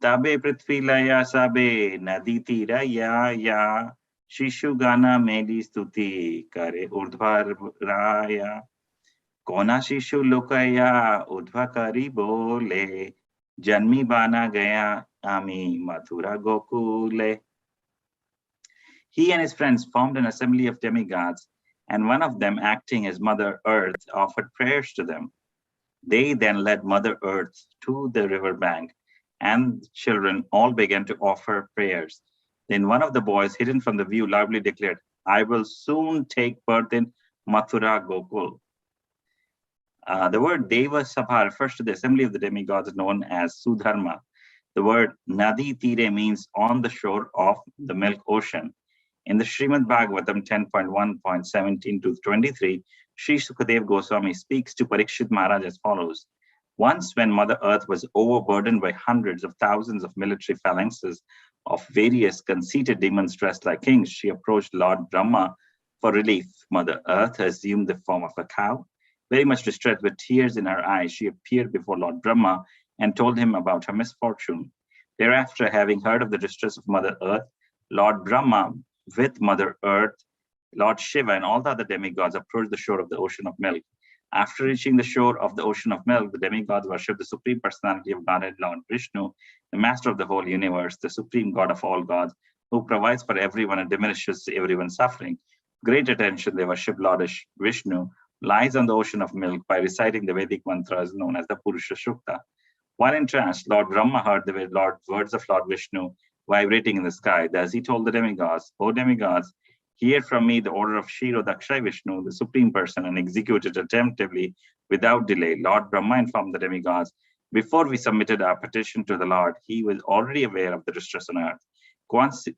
Speaker 2: Tabe Prithvilaya Sabe Naditira Ya Shishugana Meli Stuti Kare Urdhvar Raya Kona Shishu Lokaya Udhvakari Bole Janmi Bana Gaya Ami Mathura Gokule. He and his friends formed an assembly of demigods, and one of them, acting as Mother Earth, offered prayers to them. They then led Mother Earth to the river bank, and children all began to offer prayers. Then one of the boys, hidden from the view, loudly declared, "I will soon take birth in Mathura Gokul." The word Deva Sabha refers to the assembly of the demigods known as Sudharma. The word Nadi Tire means on the shore of the milk ocean. In the Srimad Bhagavatam 10.1.17 to 23, Sri Sukadev Goswami speaks to Parikshit Maharaj as follows. Once when Mother Earth was overburdened by hundreds of thousands of military phalanxes of various conceited demons dressed like kings, she approached Lord Brahma for relief. Mother Earth assumed the form of a cow. Very much distressed with tears in her eyes, she appeared before Lord Brahma and told him about her misfortune. Thereafter, having heard of the distress of Mother Earth, Lord Brahma, with Mother Earth, Lord Shiva, and all the other demigods approached the shore of the ocean of milk. After reaching the shore of the ocean of milk, the demigods worshipped the Supreme Personality of Godhead, Lord Vishnu, the Master of the whole universe, the Supreme God of all gods, who provides for everyone and diminishes everyone's suffering. Great attention they worship Lord Vishnu, lies on the ocean of milk by reciting the Vedic mantras known as the Purusha Shukta. While in trance, Lord Brahma heard the words of Lord Vishnu vibrating in the sky. Thus he told the demigods, "O demigods, hear from me the order of Shiro Dakshay Vishnu, the Supreme Person, and execute it attentively without delay." Lord Brahma informed the demigods, "Before we submitted our petition to the Lord, he was already aware of the distress on earth.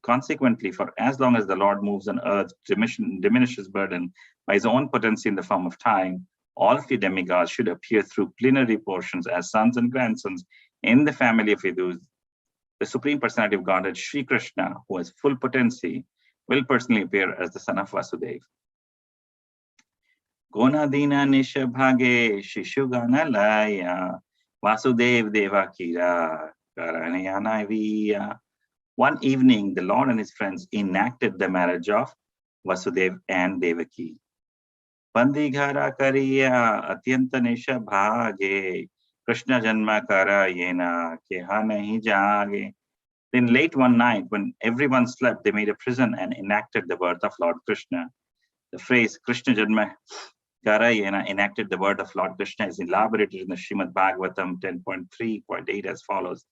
Speaker 2: Consequently, for as long as the Lord moves on earth, diminishes burden by his own potency in the form of time, all of you demigods should appear through plenary portions as sons and grandsons in the family of Vidus. The Supreme Personality of Godhead, Sri Krishna, who has full potency, will personally appear as the son of Vasudev. Gonadina Nishabhage Shishugana Laya Vasudev Devakira Karanayanaviya. One evening, the Lord and his friends enacted the marriage of Vasudev and Devaki. Bandighara Kariya Atyanta Nishabhage Krishna Janma Kara Yena Keha Nahi Jage. Then late one night, when everyone slept, they made a prison and enacted the birth of Lord Krishna. The phrase Krishna Janma Kara Yena enacted the birth of Lord Krishna is elaborated in the Srimad Bhagavatam 10.3.8 as follows.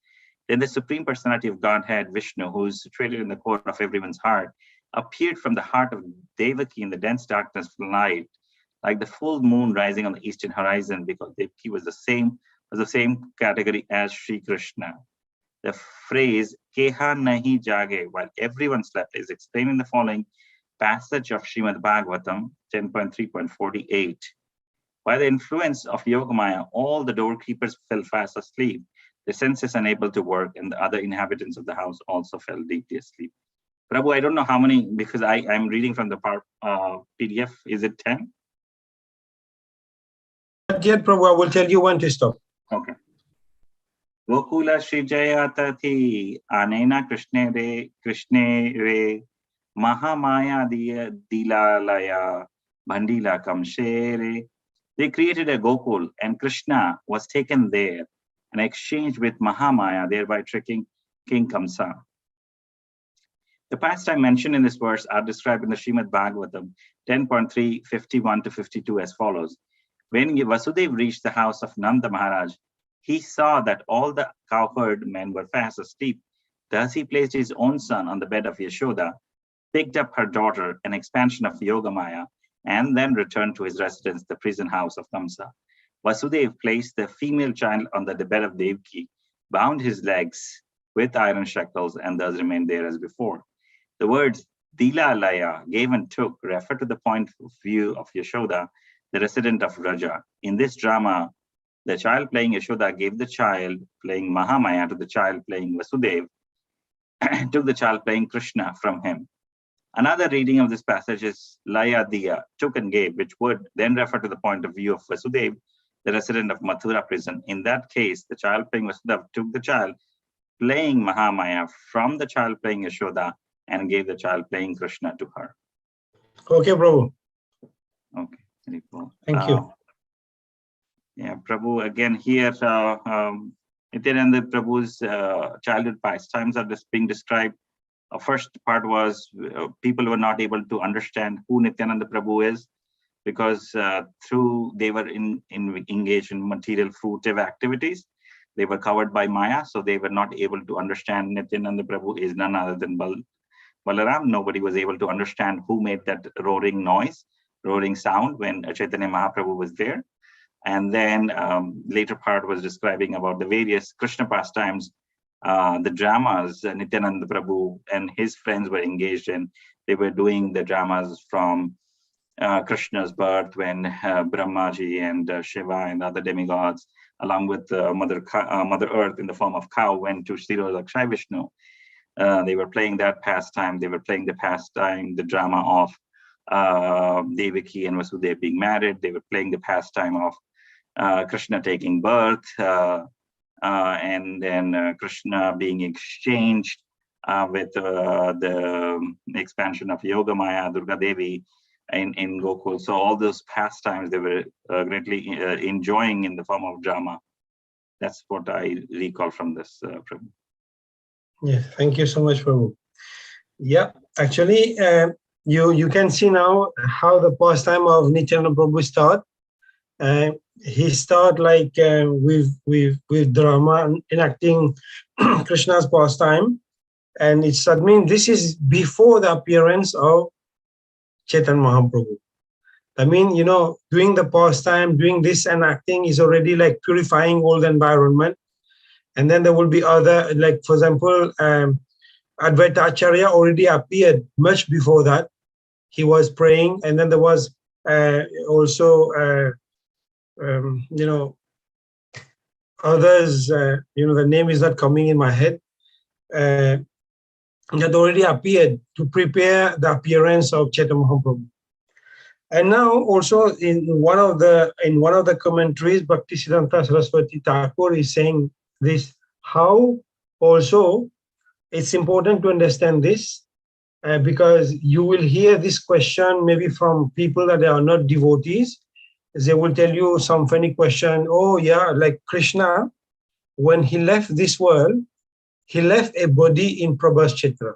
Speaker 2: Then the Supreme Personality of Godhead, Vishnu, who is situated in the core of everyone's heart, appeared from the heart of Devaki in the dense darkness of night, like the full moon rising on the eastern horizon, because Devaki was the same category as Sri Krishna. The phrase Keha Nahi Jage, while everyone slept, is explained in the following passage of Srimad Bhagavatam 10.3.48. By the influence of Yogamaya, all the doorkeepers fell fast asleep. The senses unable to work, and the other inhabitants of the house also fell deeply asleep. Prabhu, I don't know how many, because I'm reading from the PDF. Is it 10?
Speaker 1: Not yet, Prabhu. I will tell you when to stop.
Speaker 2: Okay. Gokula Shri Jayatati Anena Krishne Re Mahamaya Dilalaya Bandila Kamshere. They created a Gokul, and Krishna was taken there and exchanged with Mahamaya, thereby tricking King Kamsa. The pastime mentioned in this verse are described in the Srimad Bhagavatam 10.3, 51 to 52 as follows. When Vasudeva reached the house of Nanda Maharaj, he saw that all the cowherd men were fast asleep. Thus he placed his own son on the bed of Yashoda, picked up her daughter, an expansion of Yogamaya, and then returned to his residence, the prison house of Kamsa. Vasudeva placed the female child on the bed of Devaki, bound his legs with iron shackles, and thus remained there as before. The words Dila Laya, gave and took, refer to the point of view of Yashoda, the resident of Raja. In this drama, the child playing Yashoda gave the child playing Mahamaya to the child playing Vasudeva, and took the child playing Krishna from him. Another reading of this passage is Laya Diya, took and gave, which would then refer to the point of view of Vasudeva, the resident of Mathura prison. In that case, the child playing Vasudeva took the child playing Mahamaya from the child playing Yashoda and gave the child playing Krishna to her.
Speaker 1: Okay, Prabhu.
Speaker 2: Okay, very cool.
Speaker 1: Thank you.
Speaker 2: Yeah, Prabhu, again here, Nityananda Prabhu's childhood pastimes are just being described. First part was people were not able to understand who Nityananda Prabhu is because they were engaged in material fruitive activities. They were covered by Maya, so they were not able to understand Nityananda Prabhu is none other than Balaram. Nobody was able to understand who made that roaring noise, roaring sound when Chaitanya Mahaprabhu was there. And then later part was describing about the various Krishna pastimes, the dramas Nityananda Prabhu and his friends were engaged in. They were doing the dramas from Krishna's birth when Brahmaji and Shiva and other demigods, along with Mother Earth in the form of cow, went to Sri Lakshmi Vishnu. They were playing that pastime. They were playing the pastime, the drama of Devaki and Vasudeva being married. They were playing the pastime of Krishna taking birth, and then Krishna being exchanged with the expansion of Yogamaya, Durga Devi in Gokul. So all those pastimes they were greatly enjoying in the form of drama. That's what I recall from this, Prabhu.
Speaker 1: Yeah, thank you so much, Prabhu. Yeah, actually, you can see now how the pastime of Nityananda Prabhu start. He start like with drama, enacting Krishna's pastime, and it's that means this is before the appearance of Chaitanya Mahaprabhu. I mean, doing the pastime, doing this and acting is already like purifying all the environment. And then there will be other, like for example, Advaita Acharya already appeared much before that. He was praying, and then there was also others, the name is not coming in my head, that already appeared to prepare the appearance of Chaitanya Mahaprabhu. And now also in one of the commentaries, Bhaktisiddhanta Saraswati Thakur is saying this, how also it's important to understand this, because you will hear this question maybe from people that are not devotees. They will tell you some funny question. Oh yeah, like Krishna, when he left this world, he left a body in Prabhas Chitra.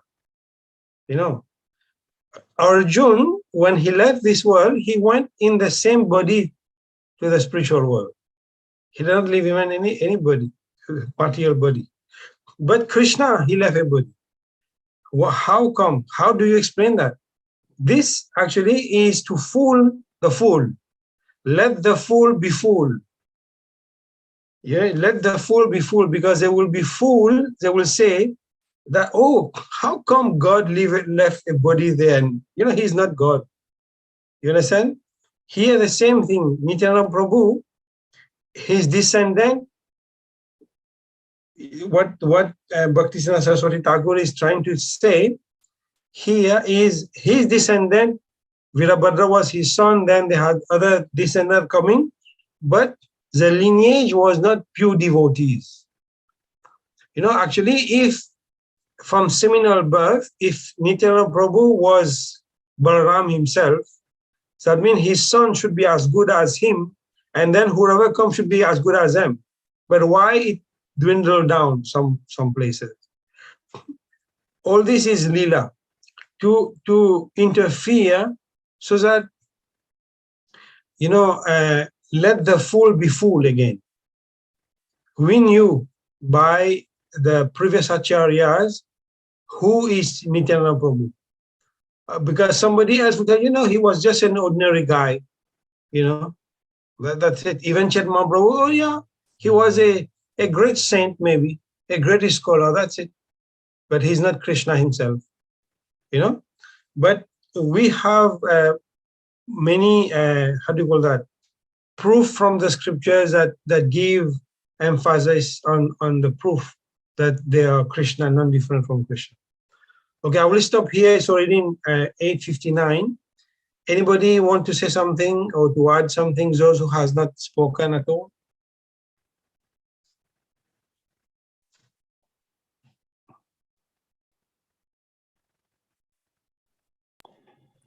Speaker 1: Arjun, when he left this world, he went in the same body to the spiritual world. He did not leave even any body, material body. But Krishna, he left a body. How come? How do you explain that? This actually is to fool the fool. Let the fool be fooled. Yeah, let the fool be fooled, because they will be fooled. They will say that, oh, how come God left a body there? And he's not God. You understand? Here the same thing. Nityananda Prabhu, his descendant, what Bhaktisiddhanta Saraswati Thakur is trying to say here is his descendant. Virabhadra was his son, then they had other descendants coming, but the lineage was not pure devotees. Actually, if from seminal birth, if Nityananda Prabhu was Balaram himself, so that means his son should be as good as him, and then whoever comes should be as good as them. But why it dwindled down some places? All this is lila, to interfere so that, let the fool be fooled again. We knew by the previous acharyas who is Nityananda Prabhu. Because somebody else would tell, he was just an ordinary guy. That's it. Even Chaitanya Mahaprabhu, oh yeah, he was a great saint, maybe, a great scholar, that's it. But he's not Krishna himself. But we have many, proof from the scriptures that give emphasis on the proof that they are Krishna, not different from Krishna. Okay, I will stop here. It's already 8:59. Anybody want to say something or to add something, those who has not spoken at all?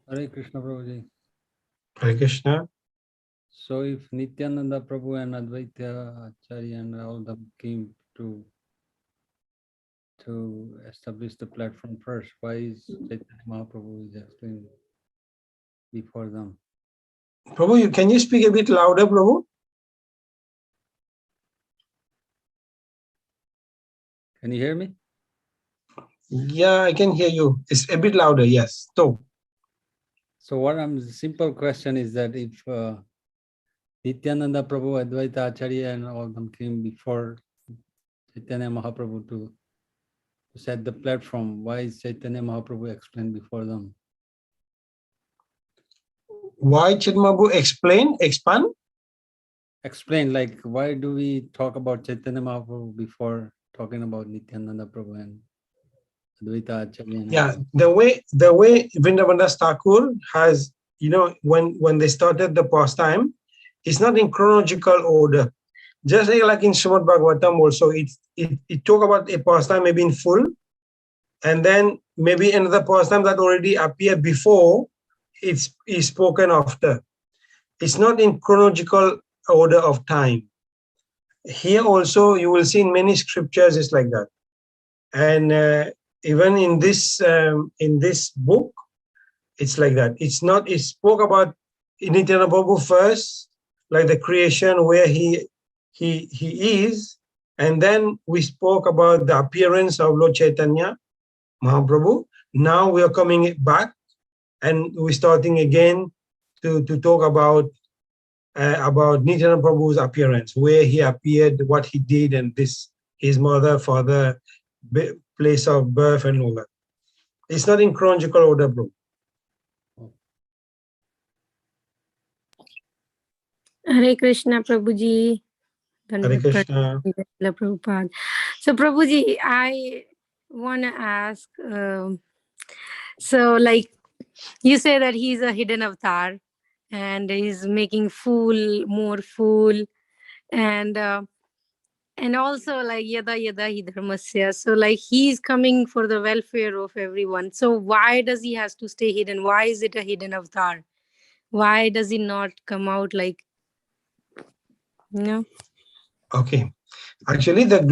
Speaker 4: Hare Krishna Prabhuji.
Speaker 1: Hare Krishna.
Speaker 4: So if Nityananda Prabhu and Advaita Acharya and all of them came to establish the platform first, why is Chaitanya Mahaprabhu is explaining before them?
Speaker 1: Prabhu, can you speak a bit louder, Prabhu?
Speaker 4: Can you hear me?
Speaker 1: Yeah, I can hear you. It's a bit louder, yes. So
Speaker 4: The simple question is that if Nityananda Prabhu, Advaita Acharya and all of them came before Chaitanya Mahaprabhu to set the platform, why is Chaitanya Mahaprabhu explained before them?
Speaker 1: why Chaitanya Mahaprabhu expand?
Speaker 4: Explain, like, why do we talk about Chaitanya Mahaprabhu before talking about Nityananda Prabhu and Advaita Acharya?
Speaker 1: Yeah, the way Vrindavan Thakur has, when they started the pastime, it's not in chronological order. Just like in Srimad Bhagavatam also, it talk about a pastime maybe in full, and then maybe another pastime that already appeared before, is spoken after. It's not in chronological order of time. Here also, you will see in many scriptures it's like that. And even in this book, it's like that. It spoke about Nityananda Prabhu first, like the creation where he is, and then we spoke about the appearance of Lord Chaitanya Mahaprabhu. Now we are coming back, and we're starting again to talk about Nityananda Prabhu's appearance, where he appeared, what he did, and his mother, father, place of birth, and all that. It's not in chronological order, bro.
Speaker 5: Hare Krishna, Prabhuji.
Speaker 1: Hare Krishna.
Speaker 5: Prabhupada. So, Prabhuji, I want to ask, so like you say that he's a hidden avatar and he's making more fool, and also like yada yada hi dharmasya. So like he's coming for the welfare of everyone. So why does he has to stay hidden? Why is it a hidden avatar? Why does he not come out like,
Speaker 1: Okay. Actually, the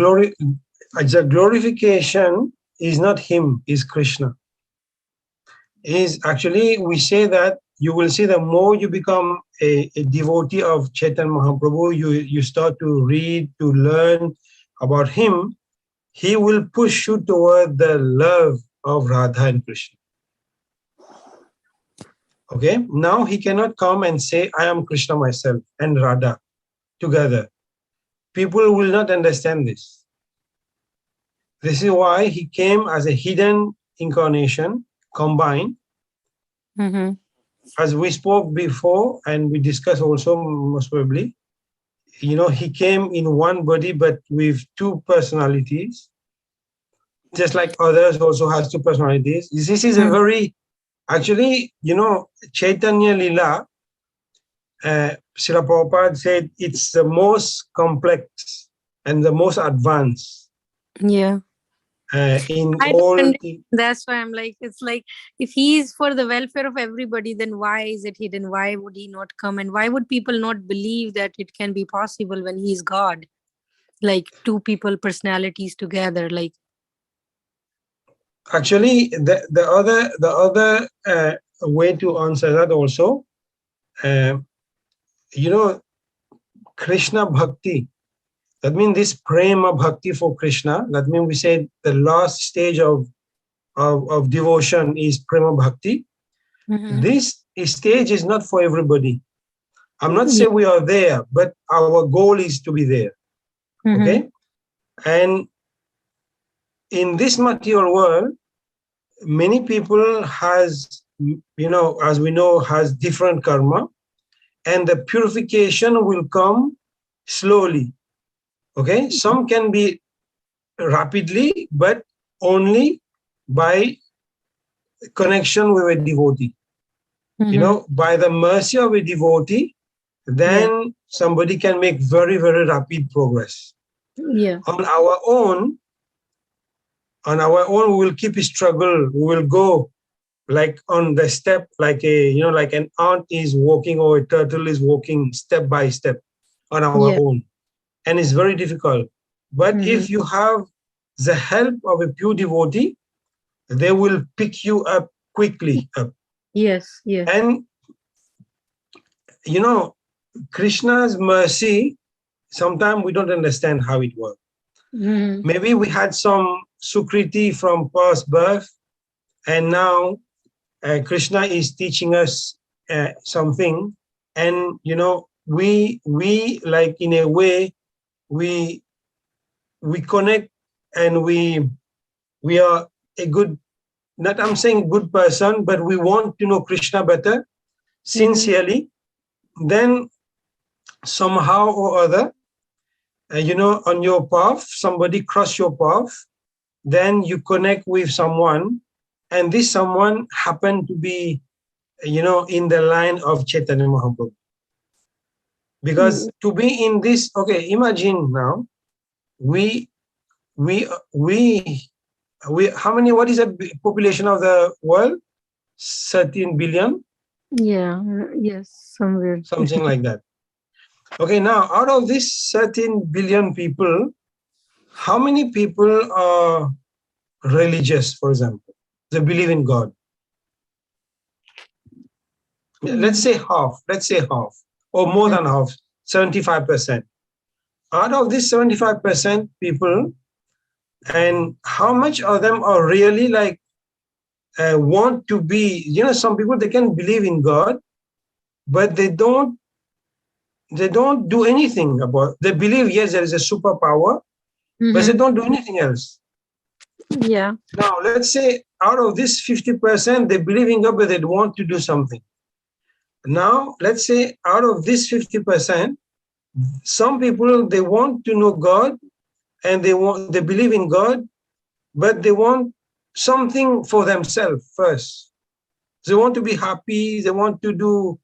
Speaker 1: glorification is not him, is Krishna. Is actually, we say that you will see the more you become a devotee of Chaitanya Mahaprabhu, you start to read, to learn about him, he will push you toward the love of Radha and Krishna. Okay, now he cannot come and say, I am Krishna myself and Radha together. People will not understand this. This is why he came as a hidden incarnation, combined.
Speaker 5: Mm-hmm.
Speaker 1: As we spoke before, and we discussed also most probably, you know, he came in one body, but with two personalities, just like others also has two personalities. This is a very, actually, you know, Chaitanya Lila, Srila Prabhupada said it's the most complex and the most advanced
Speaker 5: Yeah.
Speaker 1: in
Speaker 5: I
Speaker 1: all.
Speaker 5: don't That's why I'm like, it's like, if he is for the welfare of everybody, then why is it hidden? Why would he not come? And why would people not believe that it can be possible when he is God? Like two people, personalities together, like.
Speaker 1: Actually, the other way to answer that also, you know, Krishna Bhakti. That means this prema bhakti for Krishna. That means we said the last stage of devotion is prema bhakti.
Speaker 5: Mhm.
Speaker 1: This stage is not for everybody. I'm not
Speaker 5: Yeah.
Speaker 1: saying we are there, but our goal is to be there.
Speaker 5: Mhm.
Speaker 1: Okay? And in this material world, many people has, you know, as we know, has different karma, and the purification will come slowly. Okay? Some can be rapidly, but only by connection with a devotee. You know, by the mercy of a devotee, then somebody can make very, very rapid progress.
Speaker 5: Yeah.
Speaker 1: On our own, we will keep struggle. We will go like on the step, like a, you know, like an ant is walking or a turtle is walking step by step on our
Speaker 5: Yeah.
Speaker 1: own. And it's very difficult. But if you have the help of a pure devotee, they will pick you up quickly up.
Speaker 5: Yes. Yes.
Speaker 1: And you know, Krishna's mercy, sometimes we don't understand how it works.
Speaker 5: Mhm.
Speaker 1: Maybe we had some sukriti from past birth, and now Krishna is teaching us something, and you know, we like in a way we connect, and we are a good, not I'm saying good person, but we want to know Krishna better sincerely. Then somehow or other, you know, on your path, somebody cross your path, then you connect with someone, and this someone happened to be, you know, in the line of Chaitanya Mahaprabhu. Because to be in this, okay, imagine now, we, how many, what is the population of the world? 13 billion?
Speaker 5: Yeah. Yes. Somewhere.
Speaker 1: Something like that. Okay, now out of this 13 billion people, how many people are religious, for example? They believe in God. Let's say half, or more than half, 75%. Out of this 75% people, and how much of them are really like want to be, you know, some people, they can believe in God, but they don't do anything about, they believe, yes, there is a superpower, but they don't do anything else.
Speaker 5: Yeah.
Speaker 1: Now, let's say out of this 50%, they believe in God, but they want to do something. Now, let's say out of this 50%, some people, they want to know God, and they believe in God, but they want something for themselves first. They want to be happy, they want to do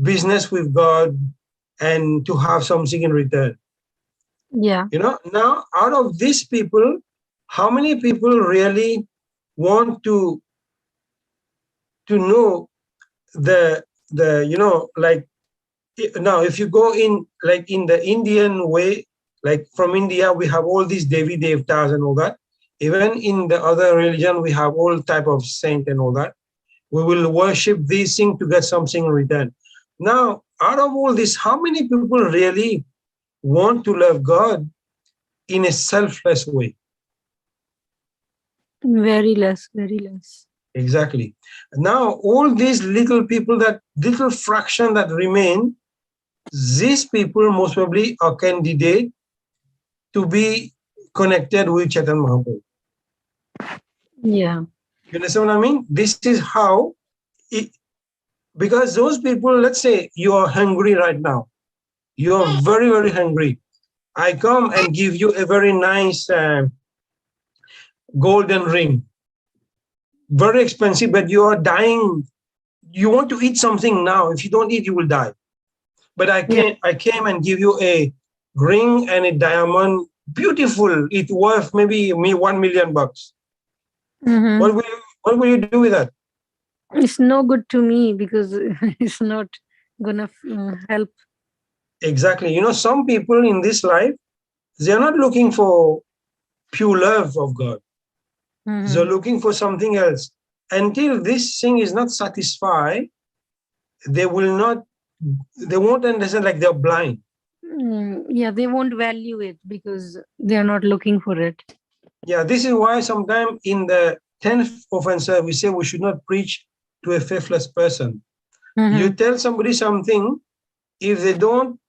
Speaker 1: business with God, and to have something in return.
Speaker 5: Yeah.
Speaker 1: You know, now out of these people, how many people really want to know the you know, like, now if you go in, like in the Indian way, like from India, we have all these Devi Devtas and all that. Even in the other religion, we have all type of saint and all that. We will worship these things to get something in return. Now, out of all this, how many people really want to love God in a selfless way?
Speaker 5: Very less. Very less.
Speaker 1: Exactly. Now, all these little people, that little fraction that remain, these people most probably are candidate to be connected with Chaitanya Mahaprabhu.
Speaker 5: Yeah.
Speaker 1: You understand what I mean? This is how it, because those people, let's say you are hungry right now. You are very, very hungry. I come and give you a very nice golden ring. Very expensive, but you are dying. You want to eat something now. If you don't eat, you will die. But I came and give you a ring and a diamond, beautiful. It worth maybe me $1 million.
Speaker 5: Mhm.
Speaker 1: What will you do with that?
Speaker 5: It's no good to me because it's not gonna help.
Speaker 1: Exactly. You know, some people in this life, they are not looking for pure love of God.
Speaker 5: Mhm.
Speaker 1: They're looking for something else. Until this thing is not satisfied, they won't understand, like they're blind.
Speaker 5: Yeah, they won't value it because they're not looking for it.
Speaker 1: Yeah, this is why sometimes in the 10th offense, we say we should not preach to a faithless person.
Speaker 5: Mhm.
Speaker 1: You tell somebody something, if they don't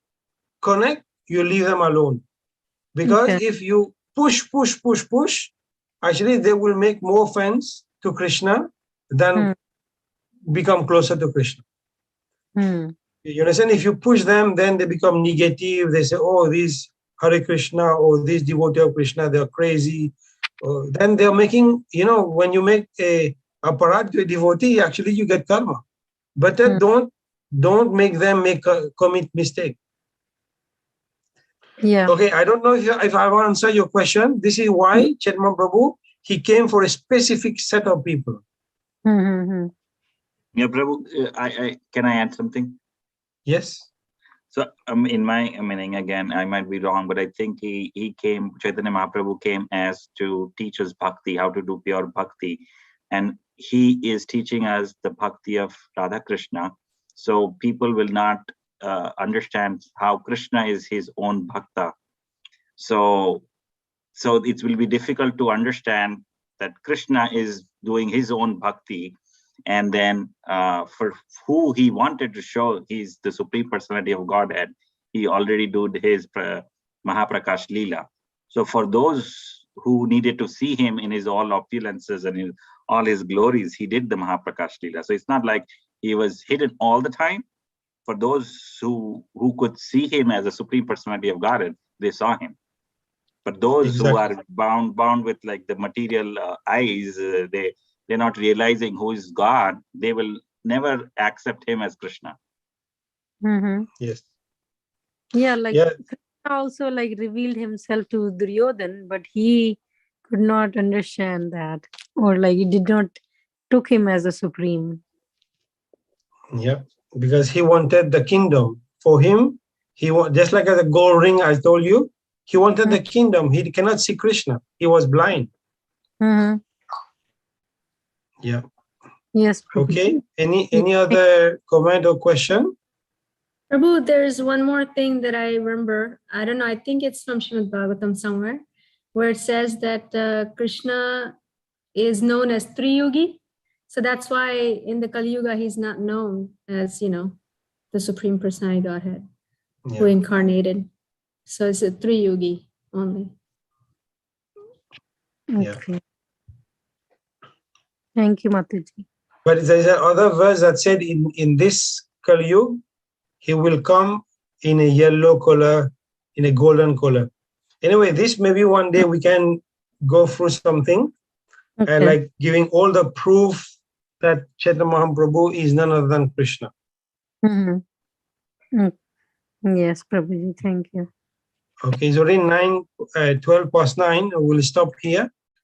Speaker 1: connect, you leave them alone. Because
Speaker 5: Okay.
Speaker 1: if you push, actually they will make more offense to Krishna than become closer to Krishna. You understand? If you push them, then they become negative. They say, oh, these Hare Krishna or these devotee of Krishna, they're crazy. Then they're making, you know, when you make a aparat to a devotee, actually you get karma. But don't make them commit mistake.
Speaker 5: Yeah.
Speaker 1: Okay, I don't know if I will answer your question. This is why Chaitanya Prabhu, he came for a specific set of people.
Speaker 2: Yeah, Prabhu, I can I add something?
Speaker 1: Yes.
Speaker 2: So in my meaning, again, I might be wrong, but I think he came, Chaitanya Mahaprabhu came as to teach us bhakti, how to do pure bhakti. And he is teaching us the bhakti of Radha Krishna. So people will not understand how Krishna is his own bhakta. So it will be difficult to understand that Krishna is doing his own bhakti. And then for who he wanted to show he's the Supreme Personality of Godhead, he already did his Mahaprakash Leela. So for those who needed to see him in his all opulences and in all his glories, he did the Mahaprakash Leela. So it's not like he was hidden all the time. For those who could see him as a Supreme Personality of Godhead, they saw him. But those who are bound with like the material eyes, they're not realizing who is God, they will never accept him as Krishna.
Speaker 1: Yes.
Speaker 5: Yeah, like Krishna also like revealed himself to Duryodhan, but he could not understand that, or like he did not took him as a supreme.
Speaker 1: Yeah, because he wanted the kingdom. For him, just like the gold ring I told you, he wanted the kingdom. He cannot see Krishna. He was blind. Yeah.
Speaker 5: Yes.
Speaker 1: Okay. Any other comment or question?
Speaker 3: Prabhu, there's one more thing that I remember. I don't know. I think it's from Srimad Bhagavatam somewhere, where it says that Krishna is known as Triyugi. So that's why in the Kali Yuga, he's not known as, you know, the Supreme Personality Godhead who incarnated. So it's a Triyugi only.
Speaker 5: Okay. Thank you, Mataji.
Speaker 1: But there's another verse that said in this Kali Yuga, he will come in a yellow color, in a golden color. Anyway, this maybe one day we can go through something and like giving all the proof that Chaitanya Mahaprabhu is none other than Krishna.
Speaker 5: Yes, Prabhuji, thank you.
Speaker 1: Okay, it's already 12 past 9. We'll stop here.